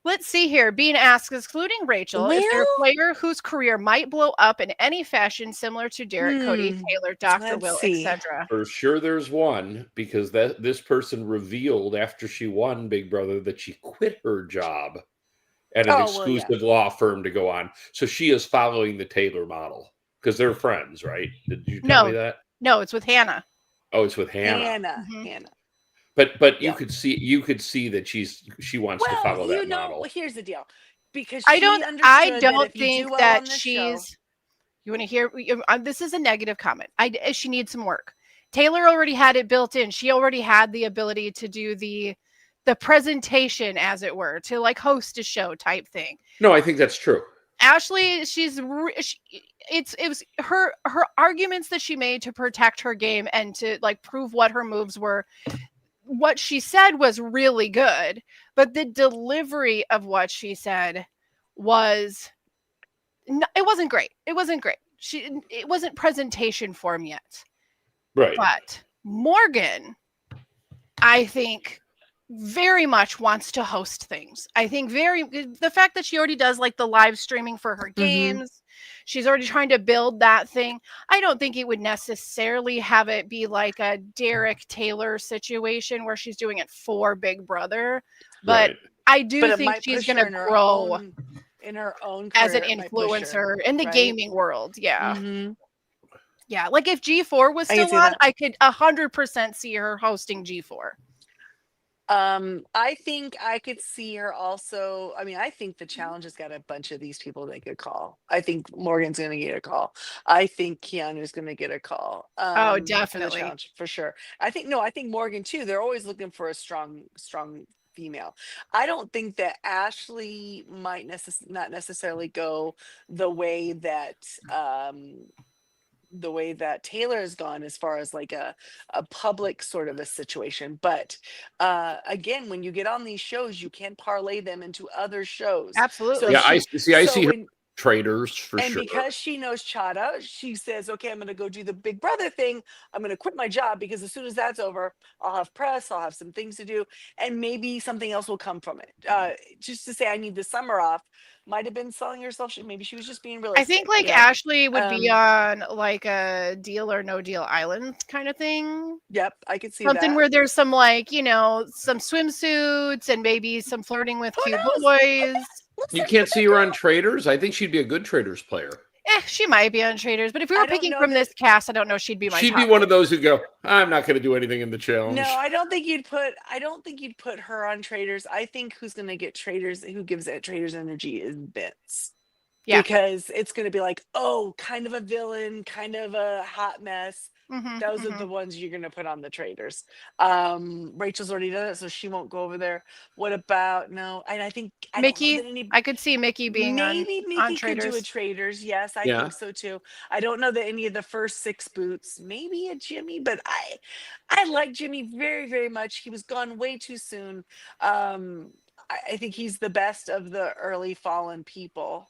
Let's see here. Being asked, excluding Rachel, is there a Well- player whose career might blow up in any fashion similar to Derek, Cody, Taylor, Dr. let's Will, see. etc.? For sure, there's one because this person revealed after she won Big Brother that she quit her job at an Oh, well, yeah. exclusive law firm to go on. So she is following the Taylor model because they're friends, right? Did you tell No. me that? No, it's with Hannah. Oh, it's with Hannah. Hannah. Mhm. Hannah. But Yeah. you could see that she wants to follow Well, that model. here's the deal. Because I she don't understood don't if you do think well that on this show- she's you want to hear this is a negative comment. She needs some work. Taylor already had it built in. She already had the ability to do the presentation, as it were, to like host a show type thing. No, I think that's true. Ashley, it was her arguments that she made to protect her game and to like prove what her moves were. What she said was really good, but the delivery of what she said was it wasn't great. It wasn't great. It wasn't presentation form yet. Right. But Morgan, I think, very much wants to host things. I think the fact that she already does like the live streaming for her games, she's already trying to build that thing. I don't think it would necessarily have it be like a Derek Taylor situation where she's doing it for Big Brother, but Right. I do But it think might she's push going her to in her grow own as an career. It might push her, influencer in the right? gaming world. Yeah. Mm-hmm. Yeah. Like if G4 was I can still see on, that. I could 100% see her hosting G4. I think I could see her also. I mean, I think the challenge has got a bunch of these people they could call. I think Morgan's going to get a call. I think Keanu's going to get a call. Oh, For the definitely. challenge for sure. I think Morgan too. They're always looking for a strong female. I don't think that Ashley might not necessarily go the way that Taylor has gone as far as like a public sort of a situation. But again, when you get on these shows, you can parlay them into other shows. Absolutely. Yeah, I so see her when traders for and sure. because she knows Chada, she says, okay, I'm going to go do the Big Brother thing. I'm going to quit my job because as soon as that's over, I'll have press, I'll have some things to do, and maybe something else will come from it. Just to say I need the summer off might have been selling herself. Maybe she was just being I realistic. think like you know? Ashley would be on like a Deal or No Deal Island kind of thing. Yep, I could see Something that. where there's some like, some swimsuits and maybe some flirting with Who cute knows? boys. You can't see her on Traders? I think she'd be a good Traders player. She might be on Traders, but if we I were don't picking know from that- this cast, I don't know she'd be my She'd top be one of pick. those who go, I'm not going to do anything in the challenge. No, I don't think you'd put her on Traders. I think who's going to get Traders, who gives that Traders energy is Vince. Yeah. Because it's going to be like, oh, kind of a villain, kind of a hot mess. Mhm, Those are mhm. the ones you're going to put on the Traders. Rachel's already done it, so she won't go over there. What about and I think I don't know Mickey. that any I could see Mickey being maybe on Mickey could do a Traders. Traders. Yes, I Yeah. think so too. I don't know that any of the first 6 boots, maybe a Jimmy, but I like Jimmy very, very much. He was gone way too soon. I think he's the best of the early fallen people.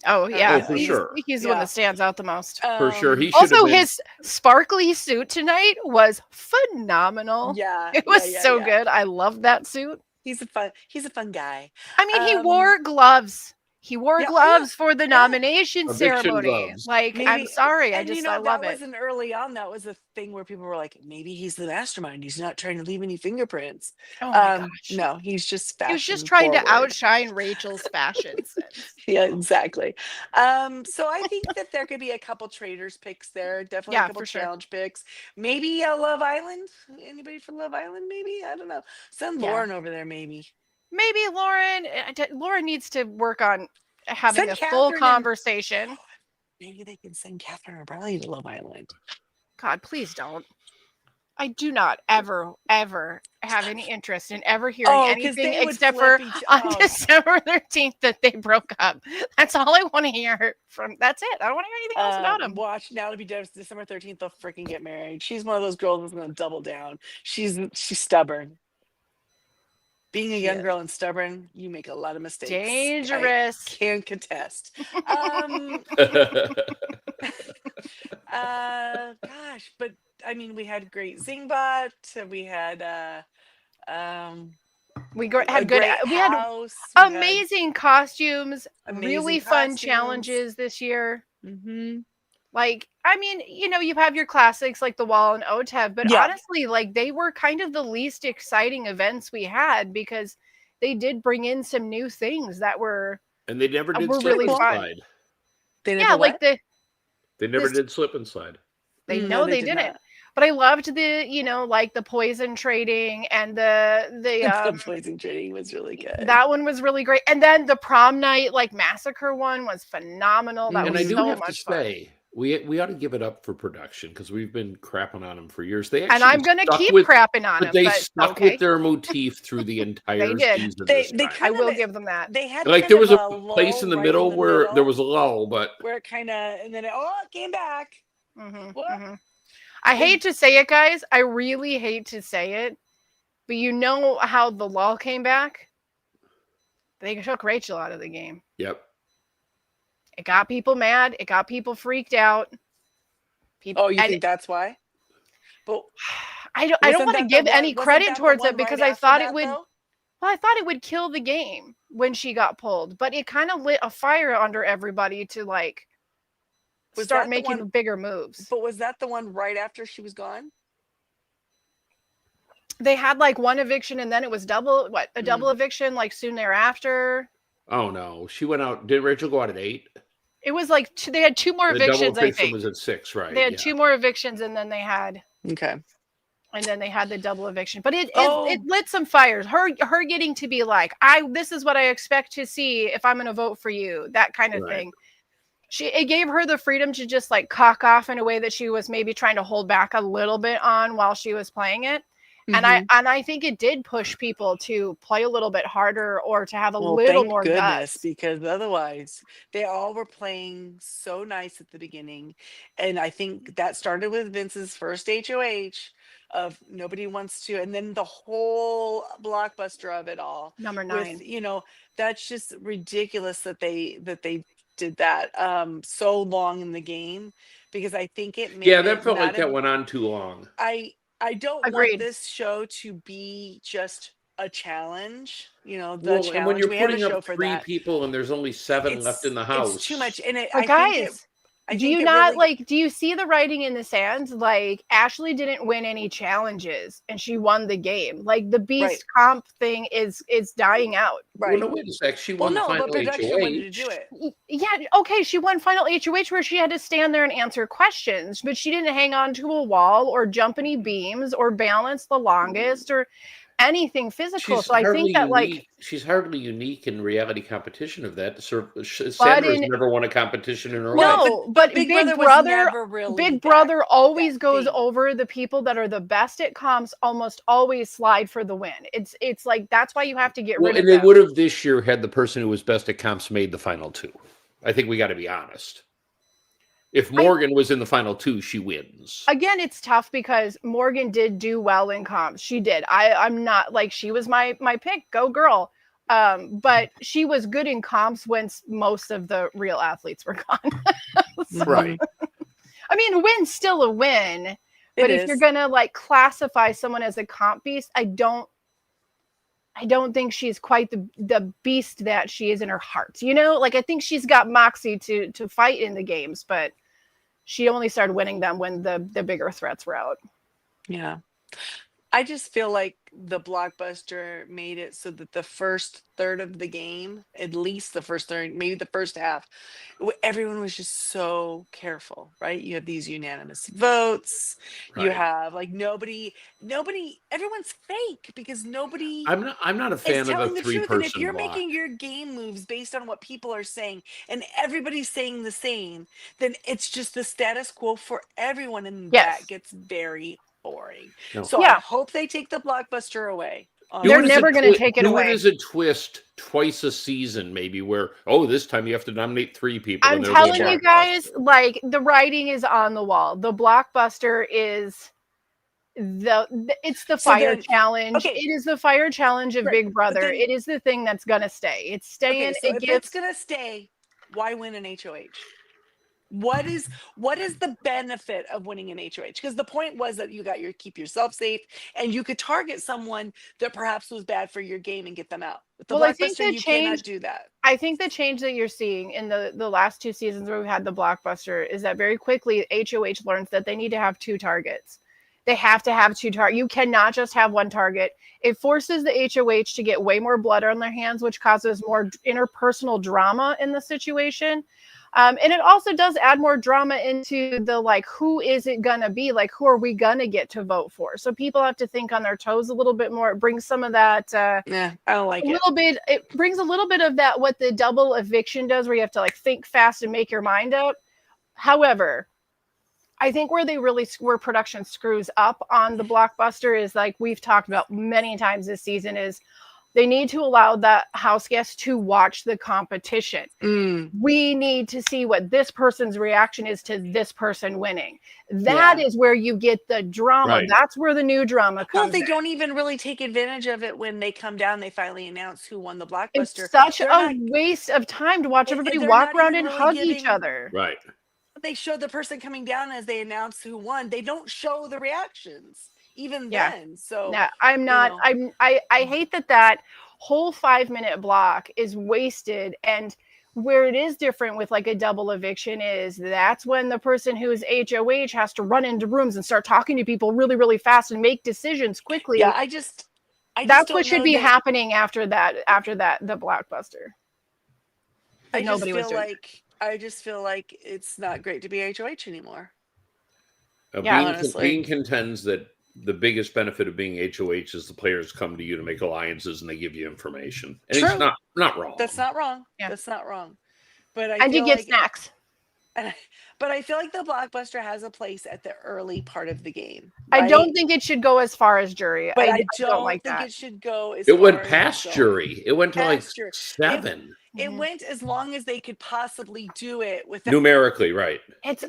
Oh yeah, Oh, for sure. he's the one Yeah. that stands out the most. For sure. He should Also, have been. his sparkly suit tonight was phenomenal. Yeah, It was yeah, so yeah. good. I love that suit. He's a fun guy. I mean, he Um, wore gloves. He wore yeah, gloves for the nomination Eviction ceremony. gloves. Like, I'm Maybe- sorry, I and just I love that it. wasn't early on. That was a thing where people were like, maybe he's the mastermind. He's not trying to leave any fingerprints. Oh my gosh. No, he's just fashion He was just trying to forward. outshine Rachel's fashion sense. Yeah, exactly. So I think that there could be a couple Traders picks there. Definitely Yeah, a couple for sure. challenge picks. Maybe a Love Island. Anybody for Love Island? Maybe, I don't know. Send Yeah. Lauren over there. Maybe. Maybe Lauren needs to work on having Send a full Catherine and- conversation. Maybe they can send Catherine or Bradley to Love Island. God, please don't. I do not ever have any interest in ever hearing 'cause anything they would except for flip each- on oh. December 13th that they broke up. That's all I want to hear from. That's it. I don't want to hear anything else about him. Watch now to be December 13th. They'll freaking get married. She's one of those girls that's gonna double down. She's stubborn. Being a She young is. girl and stubborn, you make a lot of mistakes. Dangerous. I can contest. Gosh, but I mean, we had great Zingbot. We had Had good. We had house. We had amazing costumes. Really amazing fun costumes. challenges this year. Mhm. Like, I mean, you have your classics like the Wall and OTEV, but Yeah. honestly, like they were kind of the least exciting events we had because they did bring in some new things that were And they never did We're slip really and fun. slide. They never yeah, like what? They never This- did slip and slide. they No, know they they did didn't. not. But I loved the like the poison trading and the The poison trading was really good. that one was really great. And then the prom night like massacre one was phenomenal. That And I was do so have to much fun. say, we ought to give it up for production because we've been crapping on them for years. They And actually I'm gonna stuck keep with, crapping on but them. they But stuck okay. with their motif through the entire did. season. They this time. I kind will of- give them that. They had Like kind there was of a place lull in the right middle where middle there was a lull, but where it kind of and then it came back. Mhm, What? mhm. I hate to say it, guys. I really hate to say it, but you know how the law came back? They took Rachel out of the game. yep. It got people mad. It got people freaked out. People, Oh, you think that's why? But I don't Wasn't want to that give the any one- wasn't credit that the towards one it because right I after thought it that, would. though? Well, I thought it would kill the game when she got pulled, but it kind of lit a fire under everybody to like Was start that the making one- bigger moves. But was that the one right after she was gone? They had like one eviction and then it was double eviction like soon thereafter. Oh no, she went out. Did Rachel go out at 8? It was like they had two more The double evictions, I eviction think. was at 6, right? They had two more evictions and then they had Okay. the double eviction. But it Oh. lit some fires. Her getting to be like, this is what I expect to see if I'm gonna vote for you, that kind of Right. thing. It gave her the freedom to just like cock off in a way that she was maybe trying to hold back a little bit on while she was playing it. Mhm. And I think it did push people to play a little bit harder or to have a Well, little thank more goodness, guts. because otherwise they all were playing so nice at the beginning. And I think that started with Vince's first HOH of nobody wants to, and then the whole blockbuster of it all. Number 9. With, that's just ridiculous that they did that so long in the game, because I think it made Yeah, that it felt like not that a- went on too long. I don't Agreed. want this show to be just a challenge. The Well, challenge. and when you're we have a putting show up for 3 that. people and there's only 7 left in the house, It's too much, and But guys, do think you it not really- do you see the writing in the sands? Like Ashley didn't win any challenges and she won the game. Like the beast Right. comp thing is dying out. right? Well, no, wait a sec. She Well, won the no, final but production HOH. wanted to do it. Yeah, okay, she won final HOH where she had to stand there and answer questions, but she didn't hang on to a wall or jump any beams or balance the longest or anything physical. She's So I hardly think that unique. She's hardly unique in reality competition of that. Sandra's in- never won a competition in her Well, life. no, but Big Big Brother was Brother never really Big that- Brother always that goes thing. over the people that are the best at comps, almost always slide for the win. It's like that's why you have to get Well, rid of and they them. would have this year had the person who was best at comps made the final 2. I think we got to be honest. If Morgan was in the final 2, she wins. Again, it's tough because Morgan did do well in comps. She did. I'm not like she was my pick. Go girl. But she was good in comps when most of the real athletes were gone. So, Right. I mean, a win's still a win. But if you're gonna like classify someone as a comp beast, I don't think she's quite the beast that she is in her heart. Like I think she's got moxie to fight in the games, but she only started winning them when the bigger threats were out. Yeah. I just feel like the blockbuster made it so that the first third of the game, at least the first third, maybe the first half, everyone was just so careful, right? You have these unanimous votes. You Right. have like nobody, everyone's fake because nobody I'm not a is fan of telling a the 3-person truth. And if you're block. making your game moves based on what people are saying and everybody's saying the same, then it's just the status quo for everyone. And Yes. that gets very boring. No. So Yeah. I hope they take the blockbuster away. They're Do it as a never gonna take it do away. it as a twist twice a season, maybe, where, this time you have to nominate 3 people. I'm and they're telling the you blockbuster. guys, like the writing is on the wall. The blockbuster is it's the So fire then- challenge. okay. It is the fire challenge of Right, Big but Brother. then- It is the thing that's gonna stay. It's staying. Okay, so it if gives it's gonna stay, why win an HOH? What is the benefit of winning an HOH? Because the point was that you got keep yourself safe and you could target someone that perhaps was bad for your game and get them out. With the Well, I think blockbuster, the you cannot change- do that. I think the change that you're seeing in the last 2 seasons where we've had the blockbuster is that very quickly HOH learns that they need to have 2 targets. They have to have 2 targets. You cannot just have 1 target. It forces the HOH to get way more blood on their hands, which causes more interpersonal drama in the situation. And it also does add more drama into the like, who is it gonna be? Like, who are we gonna get to vote for? So people have to think on their toes a little bit more. It brings some of that Yeah, I don't like a it. little bit. It brings a little bit of that what the double eviction does, where you have to like think fast and make your mind up. However, I think where production screws up on the blockbuster is like we've talked about many times this season is they need to allow the house guests to watch the competition. Mm, We need to see what this person's reaction is to this person winning. That is where you get the drama. Right. That's where the new drama well, comes they in. don't even really take advantage of it when they come down. They finally announce who won the blockbuster. It's such They're a not- waste of time to watch And everybody they're walk not around even and really hug each giving- other. Right. They show the person coming down as they announce who won. They don't show the reactions. even Yeah. then. So No, I'm not. know. I hate that whole 5 minute block is wasted. And where it is different with like a double eviction is that's when the person who's HOH has to run into rooms and start talking to people really, really fast and make decisions quickly. Yeah, I just That's don't what should know be that, happening after that, the blockbuster. But nobody was doing I just feel like it's not great to be HOH anymore. Yeah. Honestly. Bean contends that the biggest benefit of being HOH is the players come to you to make alliances and they give you information. And True. he's not wrong. That's not wrong. Yeah. That's not wrong. But I and you feel get like snacks. but I feel like the blockbuster has a place at the early part of the game. I right? don't think it should go as far as jury. But I don't like think that. it should go as It far went as past going. jury. It went to like Past jury. 7. It went as long as they could possibly do it without Numerically, right.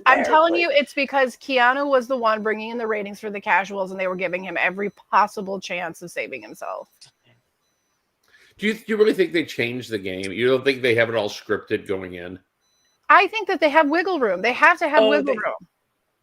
I'm telling you, it's because Keanu was the one bringing in the ratings for the casuals, and they were giving him every possible chance of saving himself. Do you really think they changed the game? You don't think they have it all scripted going in? I think that they have wiggle room. They have to have wiggle room.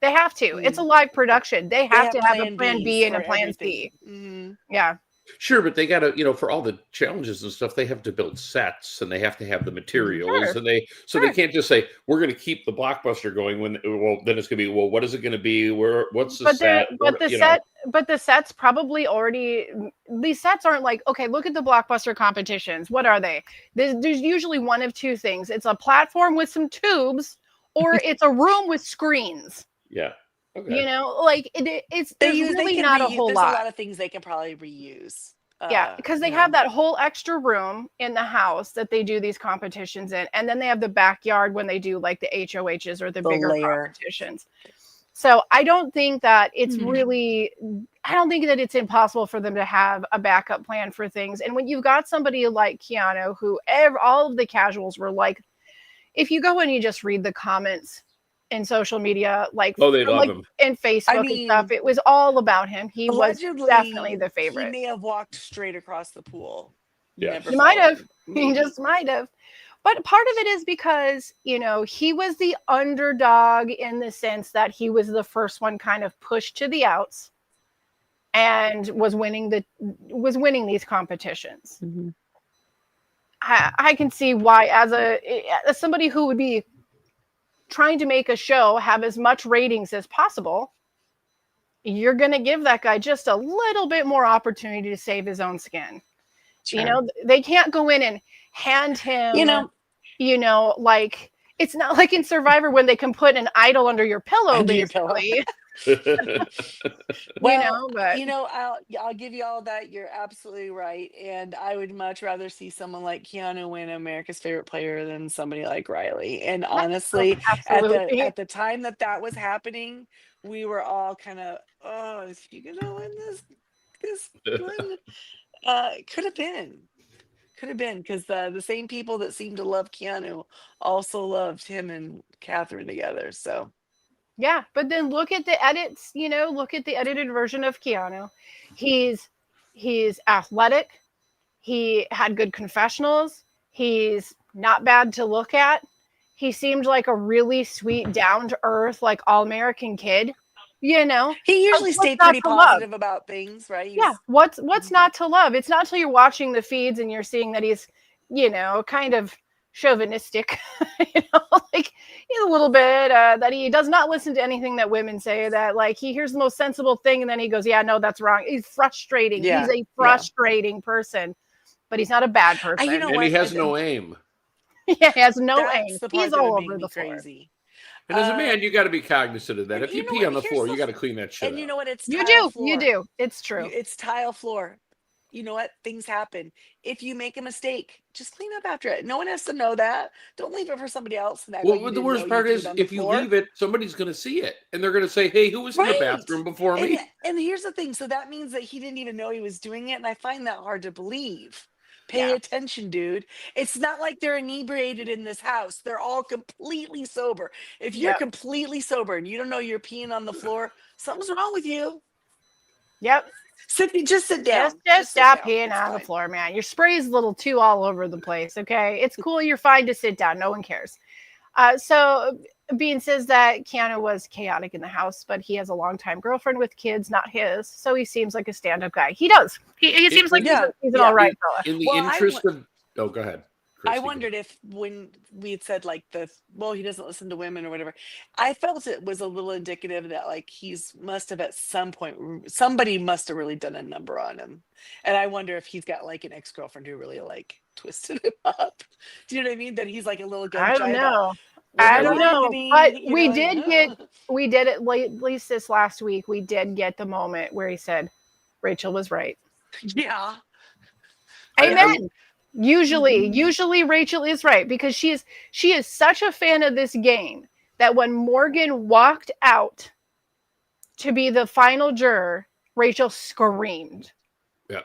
They have to. It's a live production. They have to have a plan B and a plan C. Mm-hmm. Yeah. Sure, but they got to, for all the challenges and stuff, they have to build sets and they have to have the materials, and they can't just say we're going to keep the blockbuster going then it's going to be what is it going to be? What's the set? But the sets probably already. These sets aren't like, okay, look at the blockbuster competitions. What are they? There's usually one of two things. It's a platform with some tubes, or it's a room with screens. Yeah. Okay. It's there's really not a whole lot. There's a lot of things they can probably reuse. Yeah, because they have that whole extra room in the house that they do these competitions in, and then they have the backyard when they do like the HOHs or the bigger competitions. So I don't think that it's really. I don't think that it's impossible for them to have a backup plan for things. And when you've got somebody like Keanu, who all of the casuals were like, if you go and you just read the comments in social media, they love him, and Facebook and stuff, it was all about him. He was definitely the favorite. He may have walked straight across the pool. Yeah, he might have. He just might have. But part of it is because he was the underdog in the sense that he was the first one kind of pushed to the outs, and was winning these competitions. Mm-hmm. I can see why, as somebody who would be trying to make a show have as much ratings as possible, you're going to give that guy just a little bit more opportunity to save his own skin. Sure. They can't go in and hand him, like it's not like in Survivor when they can put an idol under your pillow, basically. I'll give you all that. You're absolutely right. And I would much rather see someone like Keanu win America's Favorite Player than somebody like Riley. And honestly, at the time that was happening, we were all kind of, is he gonna win this one? Could have been because the same people that seem to love Keanu also loved him and Catherine together. So yeah, but then look at the edits, look at the edited version of Keanu. He's athletic. He had good confessionals. He's not bad to look at. He seemed like a really sweet, down-to-earth, like all-American kid. He usually stayed pretty positive about things, right? Yeah. What's not to love? It's not till you're watching the feeds and you're seeing that he's, kind of chauvinistic, like a little bit, that he does not listen to anything that women say, that like he hears the most sensible thing and then he goes, yeah, no, that's wrong. He's frustrating. Yeah. He's a frustrating person, but he's not a bad person. And he has no aim. Yeah, he has no aim. He's all over the floor. And as a man, you got to be cognizant of that. If you pee on the floor, you got to clean that shit up. And you know what? You do. It's true. It's tile floor. You know what? Things happen. If you make a mistake, just clean up after it. No one has to know that. Don't leave it for somebody else. Well, the worst part is if you leave it, somebody's going to see it. And they're going to say, hey, who was in the bathroom before me? And here's the thing. So that means that he didn't even know he was doing it. And I find that hard to believe. Pay attention, dude. It's not like they're inebriated in this house. They're all completely sober. If you're completely sober and you don't know you're peeing on the floor, something's wrong with you. Yep. Just sit down. Just stop peeing on the floor, man. Your spray's a little too all over the place, okay? It's cool. You're fine to sit down. No one cares. So Bean says that Keanu was chaotic in the house, but he has a longtime girlfriend with kids, not his. So he seems like a stand-up guy. He does. He seems like he's an all right fella. In the interest of, go ahead. Christy, I wondered if when we had said like he doesn't listen to women or whatever, I felt it was a little indicative that like must have at some point, somebody must have really done a number on him. And I wonder if he's got like an ex-girlfriend who really like twisted him up. Do you know what I mean? That he's like a little gun. I don't know. I don't know, but we did at least this last week, we did get the moment where he said, Rachel was right. Yeah. Amen. Usually Rachel is right because she is such a fan of this game that when Morgan walked out to be the final juror, Rachel screamed. Yeah.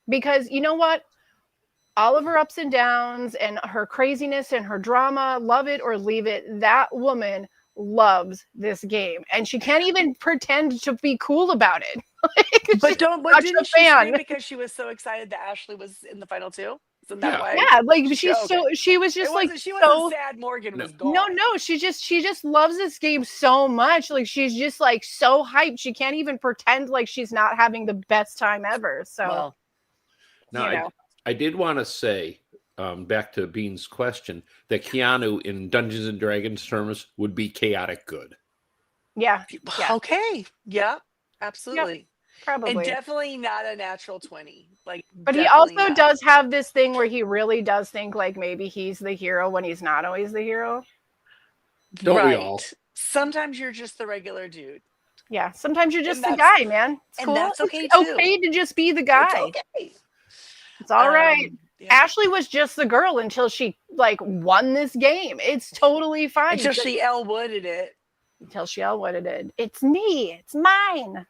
Because you know what? All of her ups and downs and her craziness and her drama, love it or leave it, that woman loves this game. And she can't even pretend to be cool about it. But didn't she scream because she was so excited that Ashley was in the final two? Isn't that why? Yeah, like she was just like she wasn't sad Morgan was gone. No, she just loves this game so much. Like she's just like so hyped. She can't even pretend like she's not having the best time ever. So I did want to say, back to Bean's question, that Keanu in Dungeons and Dragons terms would be chaotic good. Yeah. Okay. Yeah. Absolutely. Yep. Probably. And definitely not a natural 20. But he also does have this thing where he really does think like maybe he's the hero when he's not always the hero. Don't we all? Sometimes you're just the regular dude. Yeah. Sometimes you're just the guy, man. It's cool. That's okay it's okay to just be the guy. It's okay. It's all right. Yeah. Ashley was just the girl until she like won this game. It's totally fine. Until she Elwooded it. It's me. It's mine.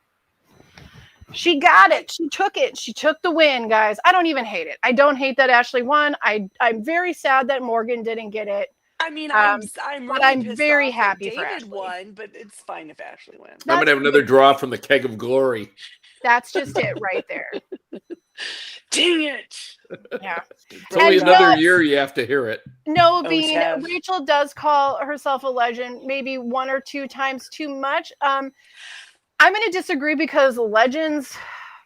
She got it. She took it. She took the win, guys. I don't even hate it. I don't hate that Ashley won. I'm very sad that Morgan didn't get it. I mean, I'm very happy for David won, but it's fine if Ashley wins. I'm gonna have another draw from the keg of glory. That's just it right there. Dang it! Yeah, it's only another year. You have to hear it. No, Bean. Rachel does call herself a legend, maybe one or two times too much. I'm going to disagree because legends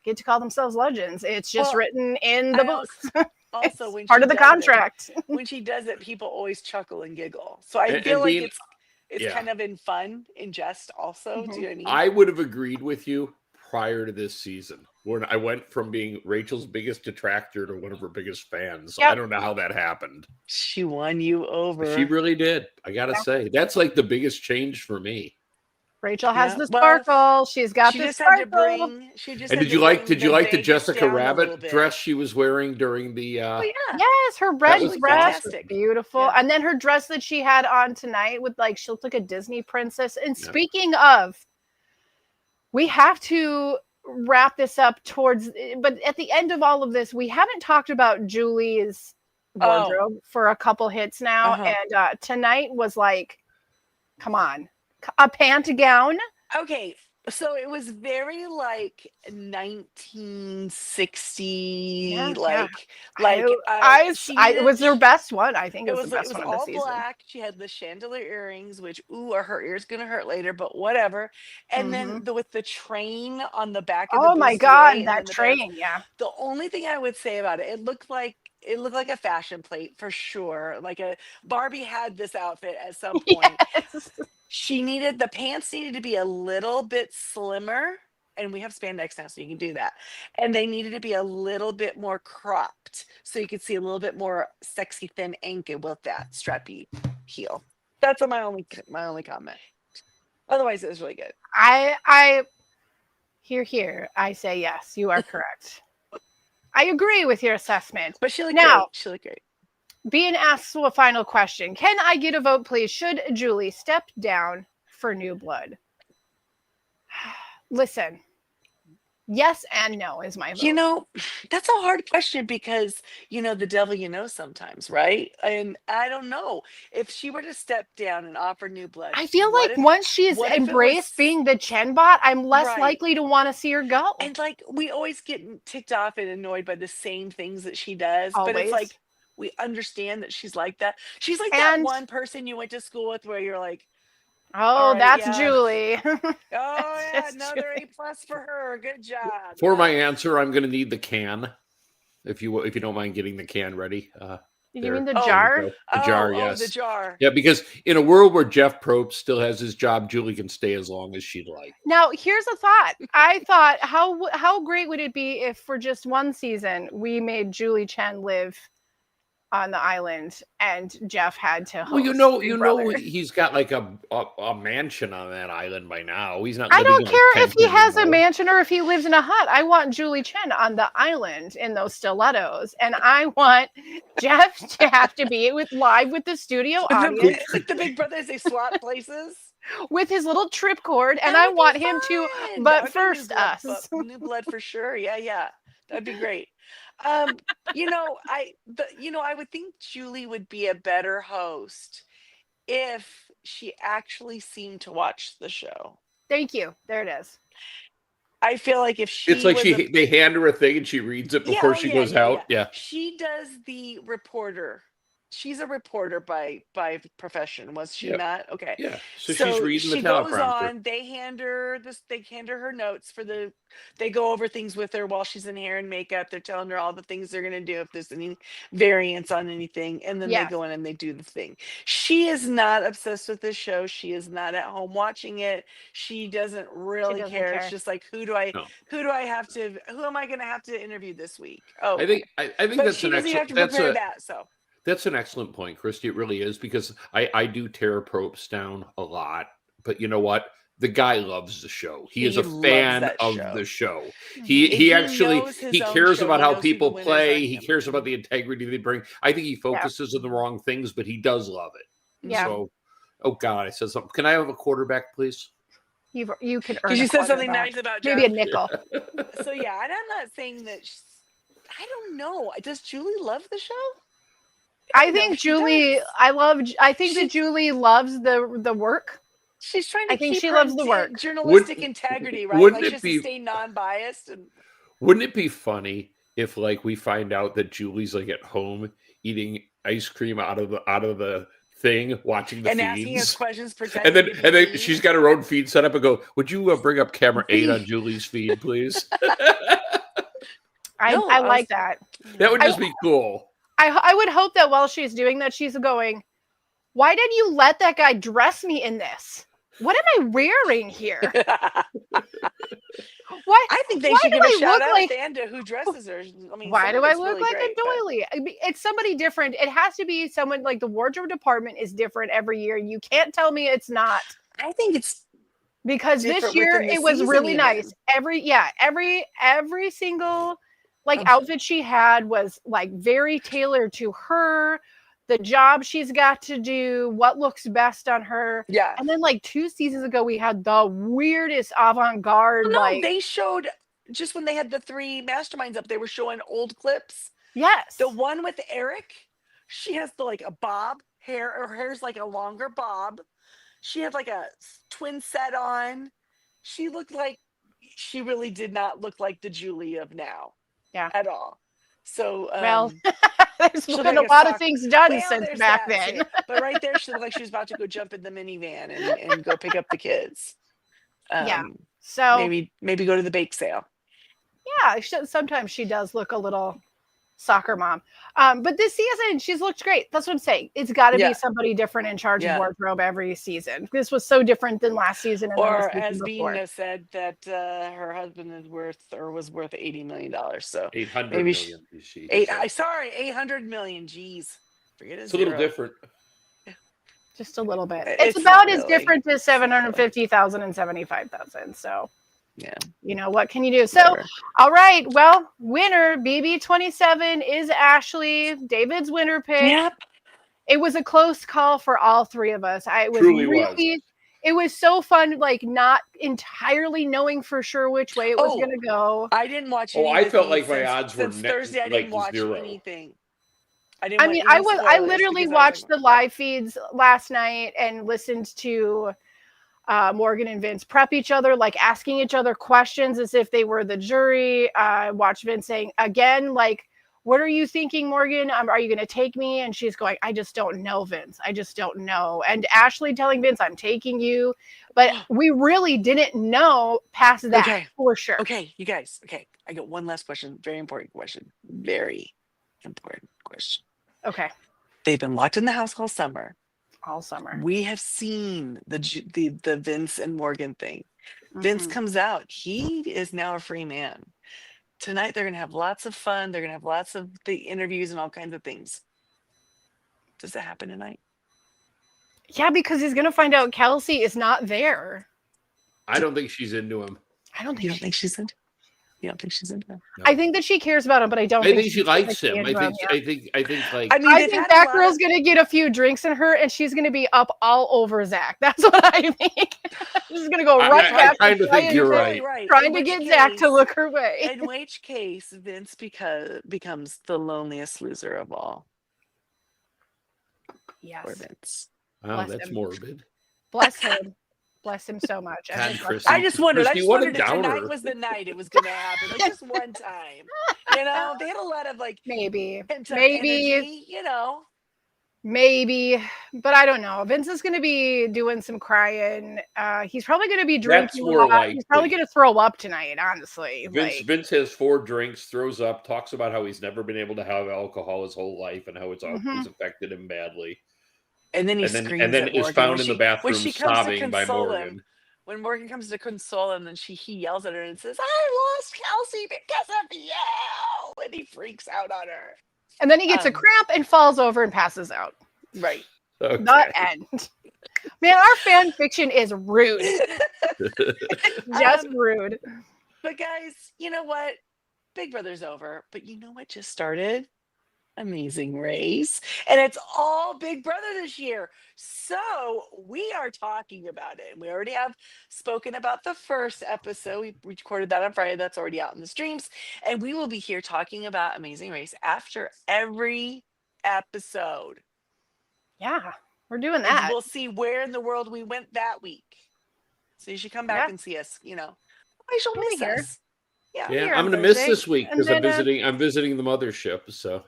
get to call themselves legends. It's just written in the books. Also, when part of the contract. When she does it, people always chuckle and giggle. So I feel like it's kind of in fun, in jest also. Do you know what I mean? I would have agreed with you prior to this season when I went from being Rachel's biggest detractor to one of her biggest fans. Yep. I don't know how that happened. She won you over. She really did. I got to say, that's like the biggest change for me. Rachel has the sparkle. She's got the sparkle. Did you like the Jessica Rabbit dress she was wearing during the Yes, her red dress was beautiful. Yeah. And then her dress that she had on tonight with like she looked like a Disney princess. And speaking of, we have to wrap this up but at the end of all of this, we haven't talked about Julie's wardrobe for a couple hits now. And tonight was like, come on. A pant gown. Okay, so it was very like 1960, it was her best one. I think it was the best one of the season. It was all black. She had the chandelier earrings, which her ear's gonna hurt later, but whatever. And then with the train on the back of the my god, that train! Yeah. The only thing I would say about it, it looked like a fashion plate for sure. Like a Barbie had this outfit at some point. Yes. The pants needed to be a little bit slimmer, and we have spandex now, so you can do that. And they needed to be a little bit more cropped, so you could see a little bit more sexy thin ankle with that strappy heel. That's my only comment. Otherwise, it was really good. I here. I say yes, you are correct. I agree with your assessment. But she looked great. She looked great. Being asked a final question. Can I get a vote, please? Should Julie step down for New Blood? Listen, yes and no is my vote. That's a hard question because, the devil sometimes, right? And I don't know. If she were to step down and offer New Blood. I feel like once she's embraced being the Chenbot, I'm less likely to want to see her go. And we always get ticked off and annoyed by the same things that she does. Always. But it's like, We understand that she's like that. She's like that And one person you went to school with where you're like, oh, right, that's yeah. Julie. oh yeah, just another A+ for her. Good job. For my answer, I'm going to need the can. If you don't mind getting the can ready. You mean the Oh, jar? The jar, yes. the jar. Yeah, because in a world where Jeff Probst still has his job, Julie can stay as long as she'd like. Now, here's a thought. I thought, how great would it be if for just one season we made Julie Chen live on the island and Jeff had to host Well, Big Brother? he's got like a mansion on that island by now. He's not. I living don't in a care if tent he has a anymore. mansion or if he lives in a hut. I want Julie Chen on the island in those stilettos, and I want Jeff to have to be live with the studio audience The Big Brothers, they swap places. with his little tripcord, and That I would want be him to. fun. That But would be first, us. New blood for sure. Yeah. That'd be great. I would think Julie would be a better host if she actually seemed to watch the show. Thank you. There it is. I feel like if she It's like was they hand her a thing and she reads it before she goes out. Yeah. She does the reporter. She's a reporter by profession, was she Yep. not? Okay. Yeah. So she's reading the she goes teleprompter. on. They hand her her notes they go over things with her while she's in hair and makeup. They're telling her all the things they're gonna do if there's any variance on anything. And then Yes. they go in and they do the thing. She is not obsessed with this show. She is not at home watching it. She doesn't really doesn't care. care. It's just like who am I gonna have to interview this week? Oh, I think but that's she an doesn't even have excellent. to That's prepare a that. So That's an excellent point, Christy. It really is, because I do tear Probst down a lot. But you know what? The guy loves the show. He is a loves fan that of show. the show. Mhm. He actually knows his he own cares show. about He how knows who the people winners play. are. He Yep. cares about the integrity they bring. I think he focuses on the wrong things, but he does love it. Yeah. So, oh God, I said something. Can I have a quarterback, please? You can earn. Because a you said something quarterback. nice about Maybe a Jeff. nickel. So yeah, and I'm not saying that. I don't know. Does Julie love the show? I don't know think if she Julie. does. I think that She's- Julie loves the work. She's trying to I think keep she her loves the work. journalistic integrity, right? wouldn't Like it she has be- to stay non-biased. And Wouldn't it be funny if, like, we find out that Julie's like at home eating ice cream out of the thing, watching the asking us feeds? questions, And pretending. to be then me. she's got her own feed set up and go, would you bring up camera 8 on Julie's feed, please? I No, I like was- that. That would just be cool. I would hope that while she's doing that, she's going, why did you let that guy dress me in this? What am I wearing here? What? I think they Why should do give I a shout look out like- to Anda who dresses her. I mean, Why do some of I it's look really like great, a but- doily? I mean, it's somebody different. It has to be someone like the wardrobe department is different every year. You can't tell me it's not. I think it's Because this Different year within the it was season really even. nice. Every single like I'm- outfit she had was like very tailored to her, the job she's got to do, what looks best on her. yeah. And then like 2 seasons ago we had the weirdest avant-garde No, like they showed just when they had the 3 masterminds up, they were showing old clips. yes. The one with Eric, she has like a bob hair. Her hair's like a longer bob. She had like a twin set on. She looked like she really did not look like the Julie of now. Yeah. At all. So Well, there's she'll been make a a lot of sock- things done well, since there's back that, then. But right there, she looked like she was about to go jump in the minivan and go pick up the kids. Yeah. So Maybe go to the bake sale. yeah, sometimes she does look a little soccer mom. But this season, she's looked great. That's what I'm saying. It's got to Yeah. be somebody different in charge Yeah. of wardrobe every season. This was so different than last season. And then the Or season as before. Bean has said that her husband is worth $80 million. So 800 Maybe million. she eight. said. I sorry, 800 million. Jeez, forget it. It's a little different. Just a little bit. It's It's about not as really. different as 750,000 and 75,000. So, Yeah. you know, what can you do? So, whatever. all right. Well, winner BB27 is Ashley. David's winner pick. Yep. It was a close call for all 3 of us. It was Truly really, it was so fun, like not entirely knowing for sure which way it was Oh. going to go. I didn't watch. Oh, any I of the felt feeds like my since- odds were since net- Thursday. I like didn't watch 0. anything. I I mean, I literally watched the live feeds last night and listened to Morgan and Vince prep each other, like asking each other questions as if they were the jury. Watched Vince saying again, like what are you thinking, Morgan? Are you going to take me? And she's going, I just don't know, Vince. I just don't know. And Ashley telling Vince, I'm taking you. But we really didn't know past that for sure. Okay, you guys. Okay, I got one last question. Very important question. Very important question. Okay. They've been locked in the house all summer. All summer. We have seen the Vince and Morgan thing. Vince comes out. He is now a free man. Tonight they're gonna have lots of fun. They're gonna have lots of the interviews and all kinds of things. Does that happen tonight? Yeah, because he's gonna find out Kelsey is not there. I don't think she's into him. I don't think. You don't think she's into? You don't think she's into him? No. I think that she cares about him, but I don't. I think she likes him. I think like. I think that girl's gonna get a few drinks in her, and she's gonna be up all over Zach. That's what I think. She's gonna go right back. I kind of think you're right. Trying to get Zach to look her way. In which case, Vince becomes the loneliest loser of all. Yes. Poor Vince. Wow, that's morbid. Bless him. Bless him so much. I just wondered. I just wondered if tonight was the night it was going to happen. Like just one time. You know, they had a lot of like maybe, energy, you know. Maybe, but I don't know. Vince is going to be doing some crying. He's probably going to be drinking. He's probably going to throw up tonight, honestly. Vince has 4 drinks, throws up, talks about how he's never been able to have alcohol his whole life and how it's always affected him badly. And then he screams and then at is Morgan. found in the bathroom sobbing by Morgan. When Morgan comes to console him, then he yells at her and says, "I lost Kelsey because of you," and he freaks out on her. And then he gets a cramp and falls over and passes out. Right. Okay. The end. Man, our fan fiction is rude. Just rude. But guys, you know what? Big Brother's over. But you know what just started? Amazing Race. And it's all Big Brother this year. So we are talking about it. We already have spoken about the first episode. We recorded that on Friday. That's already out in the streams. And we will be here talking about Amazing Race after every episode. Yeah, we're doing that. And we'll see where in the world we went that week. So you should come back and see us, you know. I shall miss us. Yeah, I'm going to miss this week because I'm visiting the mothership, so.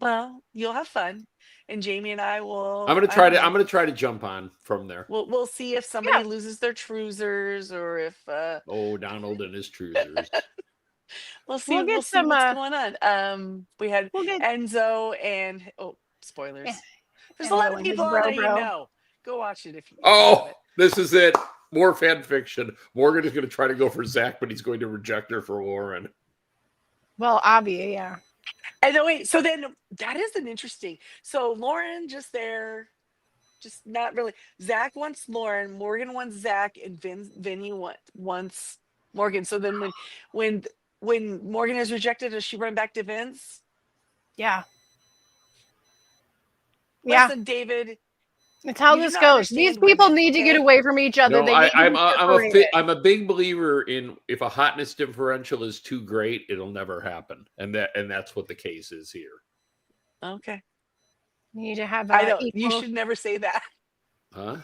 Well, you'll have fun, and Jamie and I will. I'm gonna try to jump on from there. We'll see if somebody loses their trousers or if. Oh, Donald and his trousers. We'll see. We'll see what's going on. We had Enzo and spoilers. There's a lot of people on there you know. Go watch it if you. This is it. More fan fiction. Morgan is going to try to go for Zach, but he's going to reject her for Lauren. Well, obviously, yeah. And then wait, so then that is an interesting. So Lauren just not really. Zach wants Lauren, Morgan wants Zach, and Vinny wants Morgan. So then when Morgan is rejected, does she run back to Vince? Yeah. Listen, David. It's how this goes. These people need to get away from each other. No, I'm a big believer in if a hotness differential is too great, it'll never happen, and that's what the case is here. Okay. You need to have. I know you should never say that. Huh?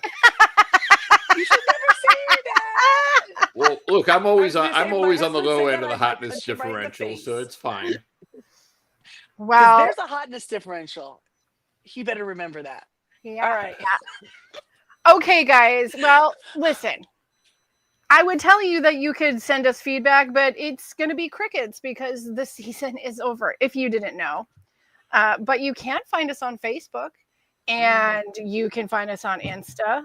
You should never say that. Well, look, I'm always on the low end of the hotness differential, so it's fine. Well, there's a hotness differential. You better remember that. Yeah. All right. Yeah. Okay, guys. Well, listen. I would tell you that you could send us feedback, but it's going to be crickets because the season is over, if you didn't know. But you can find us on Facebook, and you can find us on Insta.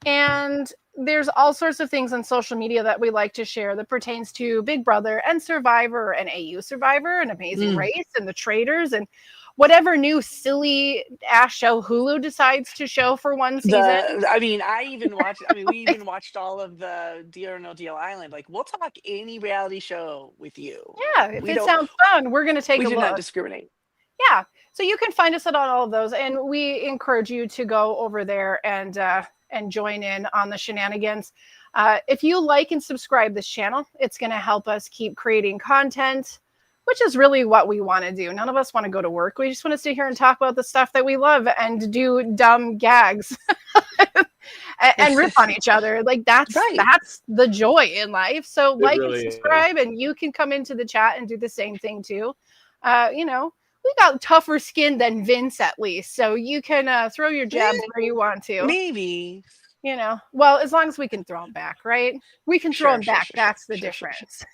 And there's all sorts of things on social media that we like to share that pertains to Big Brother and Survivor and AU Survivor and Amazing Race and the Traders and whatever new silly ass show Hulu decides to show for one season. We even watched all of the Deal or No Deal Island. Like, we'll talk any reality show with you. Yeah, if it sounds fun, we're going to take a look. We do not discriminate. Yeah, so you can find us on all of those, and we encourage you to go over there and join in on the shenanigans. If you like and subscribe this channel, it's going to help us keep creating content, which is really what we want to do. None of us want to go to work. We just want to sit here and talk about the stuff that we love and do dumb gags and rip on each other. Like that's the joy in life. So and subscribe, and you can come into the chat and do the same thing too. we got tougher skin than Vince at least, so you can throw your jabs where you want to. Maybe. You know, well, as long as we can throw them back, right? We can throw them back. That's the difference.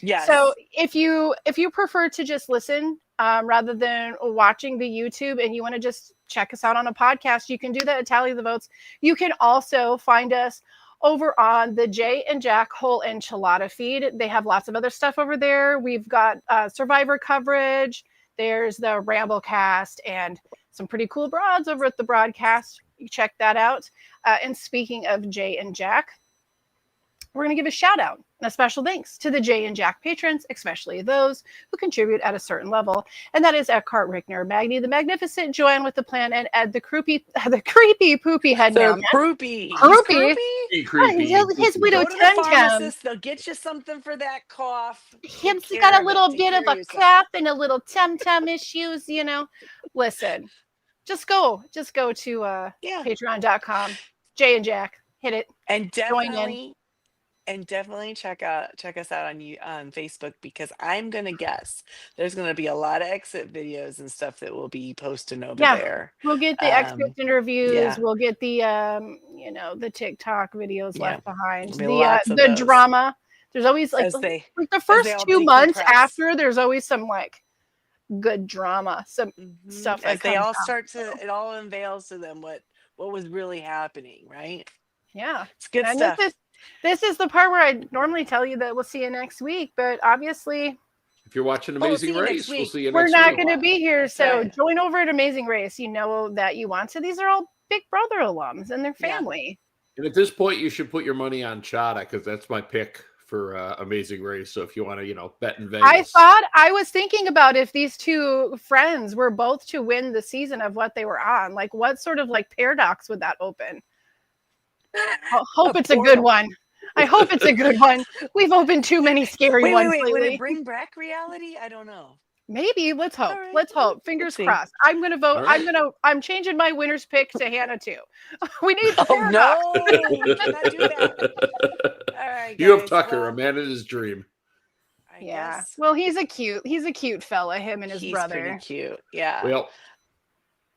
Yes. So if you prefer to just listen rather than watching the YouTube, and you want to just check us out on a podcast, you can do that at Tally the Votes. You can also find us over on the Jay and Jack Whole Enchilada feed. They have lots of other stuff over there. We've got Survivor coverage. There's the Ramblecast and some pretty cool broads over at the broadcast. You check that out. And speaking of Jay and Jack, we're going to give a shout out and a special thanks to the Jay and Jack patrons, especially those who contribute at a certain level. And that is Eckhart, Rickner, Magni, the Magnificent, Joanne with the Plan, and Ed, the creepy poopy head man. Croupy. Croupy? His widow Go to the Tum. pharmacist. They'll get you something for that cough. He's got a little bit of a cough and a little tum issues, you know. Listen, just go to patreon.com. Jay and Jack, hit it. And definitely check us out on Facebook, because I'm gonna guess there's gonna be a lot of exit videos and stuff that we'll be posting over there. We'll get the exit interviews. Yeah. We'll get the the TikTok videos left behind. The drama. There's always like the first 2 months after. There's always some like good drama, some stuff. As they all it all unveils to them what was really happening, right? Yeah, it's good stuff. This is the part where I normally tell you that we'll see you next week, but obviously, if you're watching Amazing Race, we'll see you next week. We're not going to be here, so join over at Amazing Race. You know that you want to. These are all Big Brother alums and their family. And at this point, you should put your money on Chada, because that's my pick for Amazing Race. So if you want to, bet in Vegas. I was thinking about if these two friends were both to win the season of what they were on, like what sort of like paradox would that open? I hope it's a good one. I hope it's a good one. We've opened too many scary ones lately. Would it bring back reality? I don't know. Maybe. Let's hope. Right. Let's hope. Fingers crossed. I'm gonna vote. Right. I'm changing my winner's pick to Hannah too. We need the paradox. No, we cannot do that. All right, guys, you have Tucker, a man in his dream. I guess. Well, he's a cute fella, him and his brother. Pretty cute. Yeah. Well.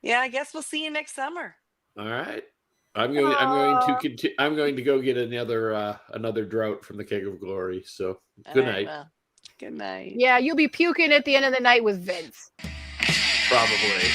Yeah, I guess we'll see you next summer. All right. I'm going to go get another drought from the Keg of Glory. So good night. Well, good night. Yeah, you'll be puking at the end of the night with Vince. Probably.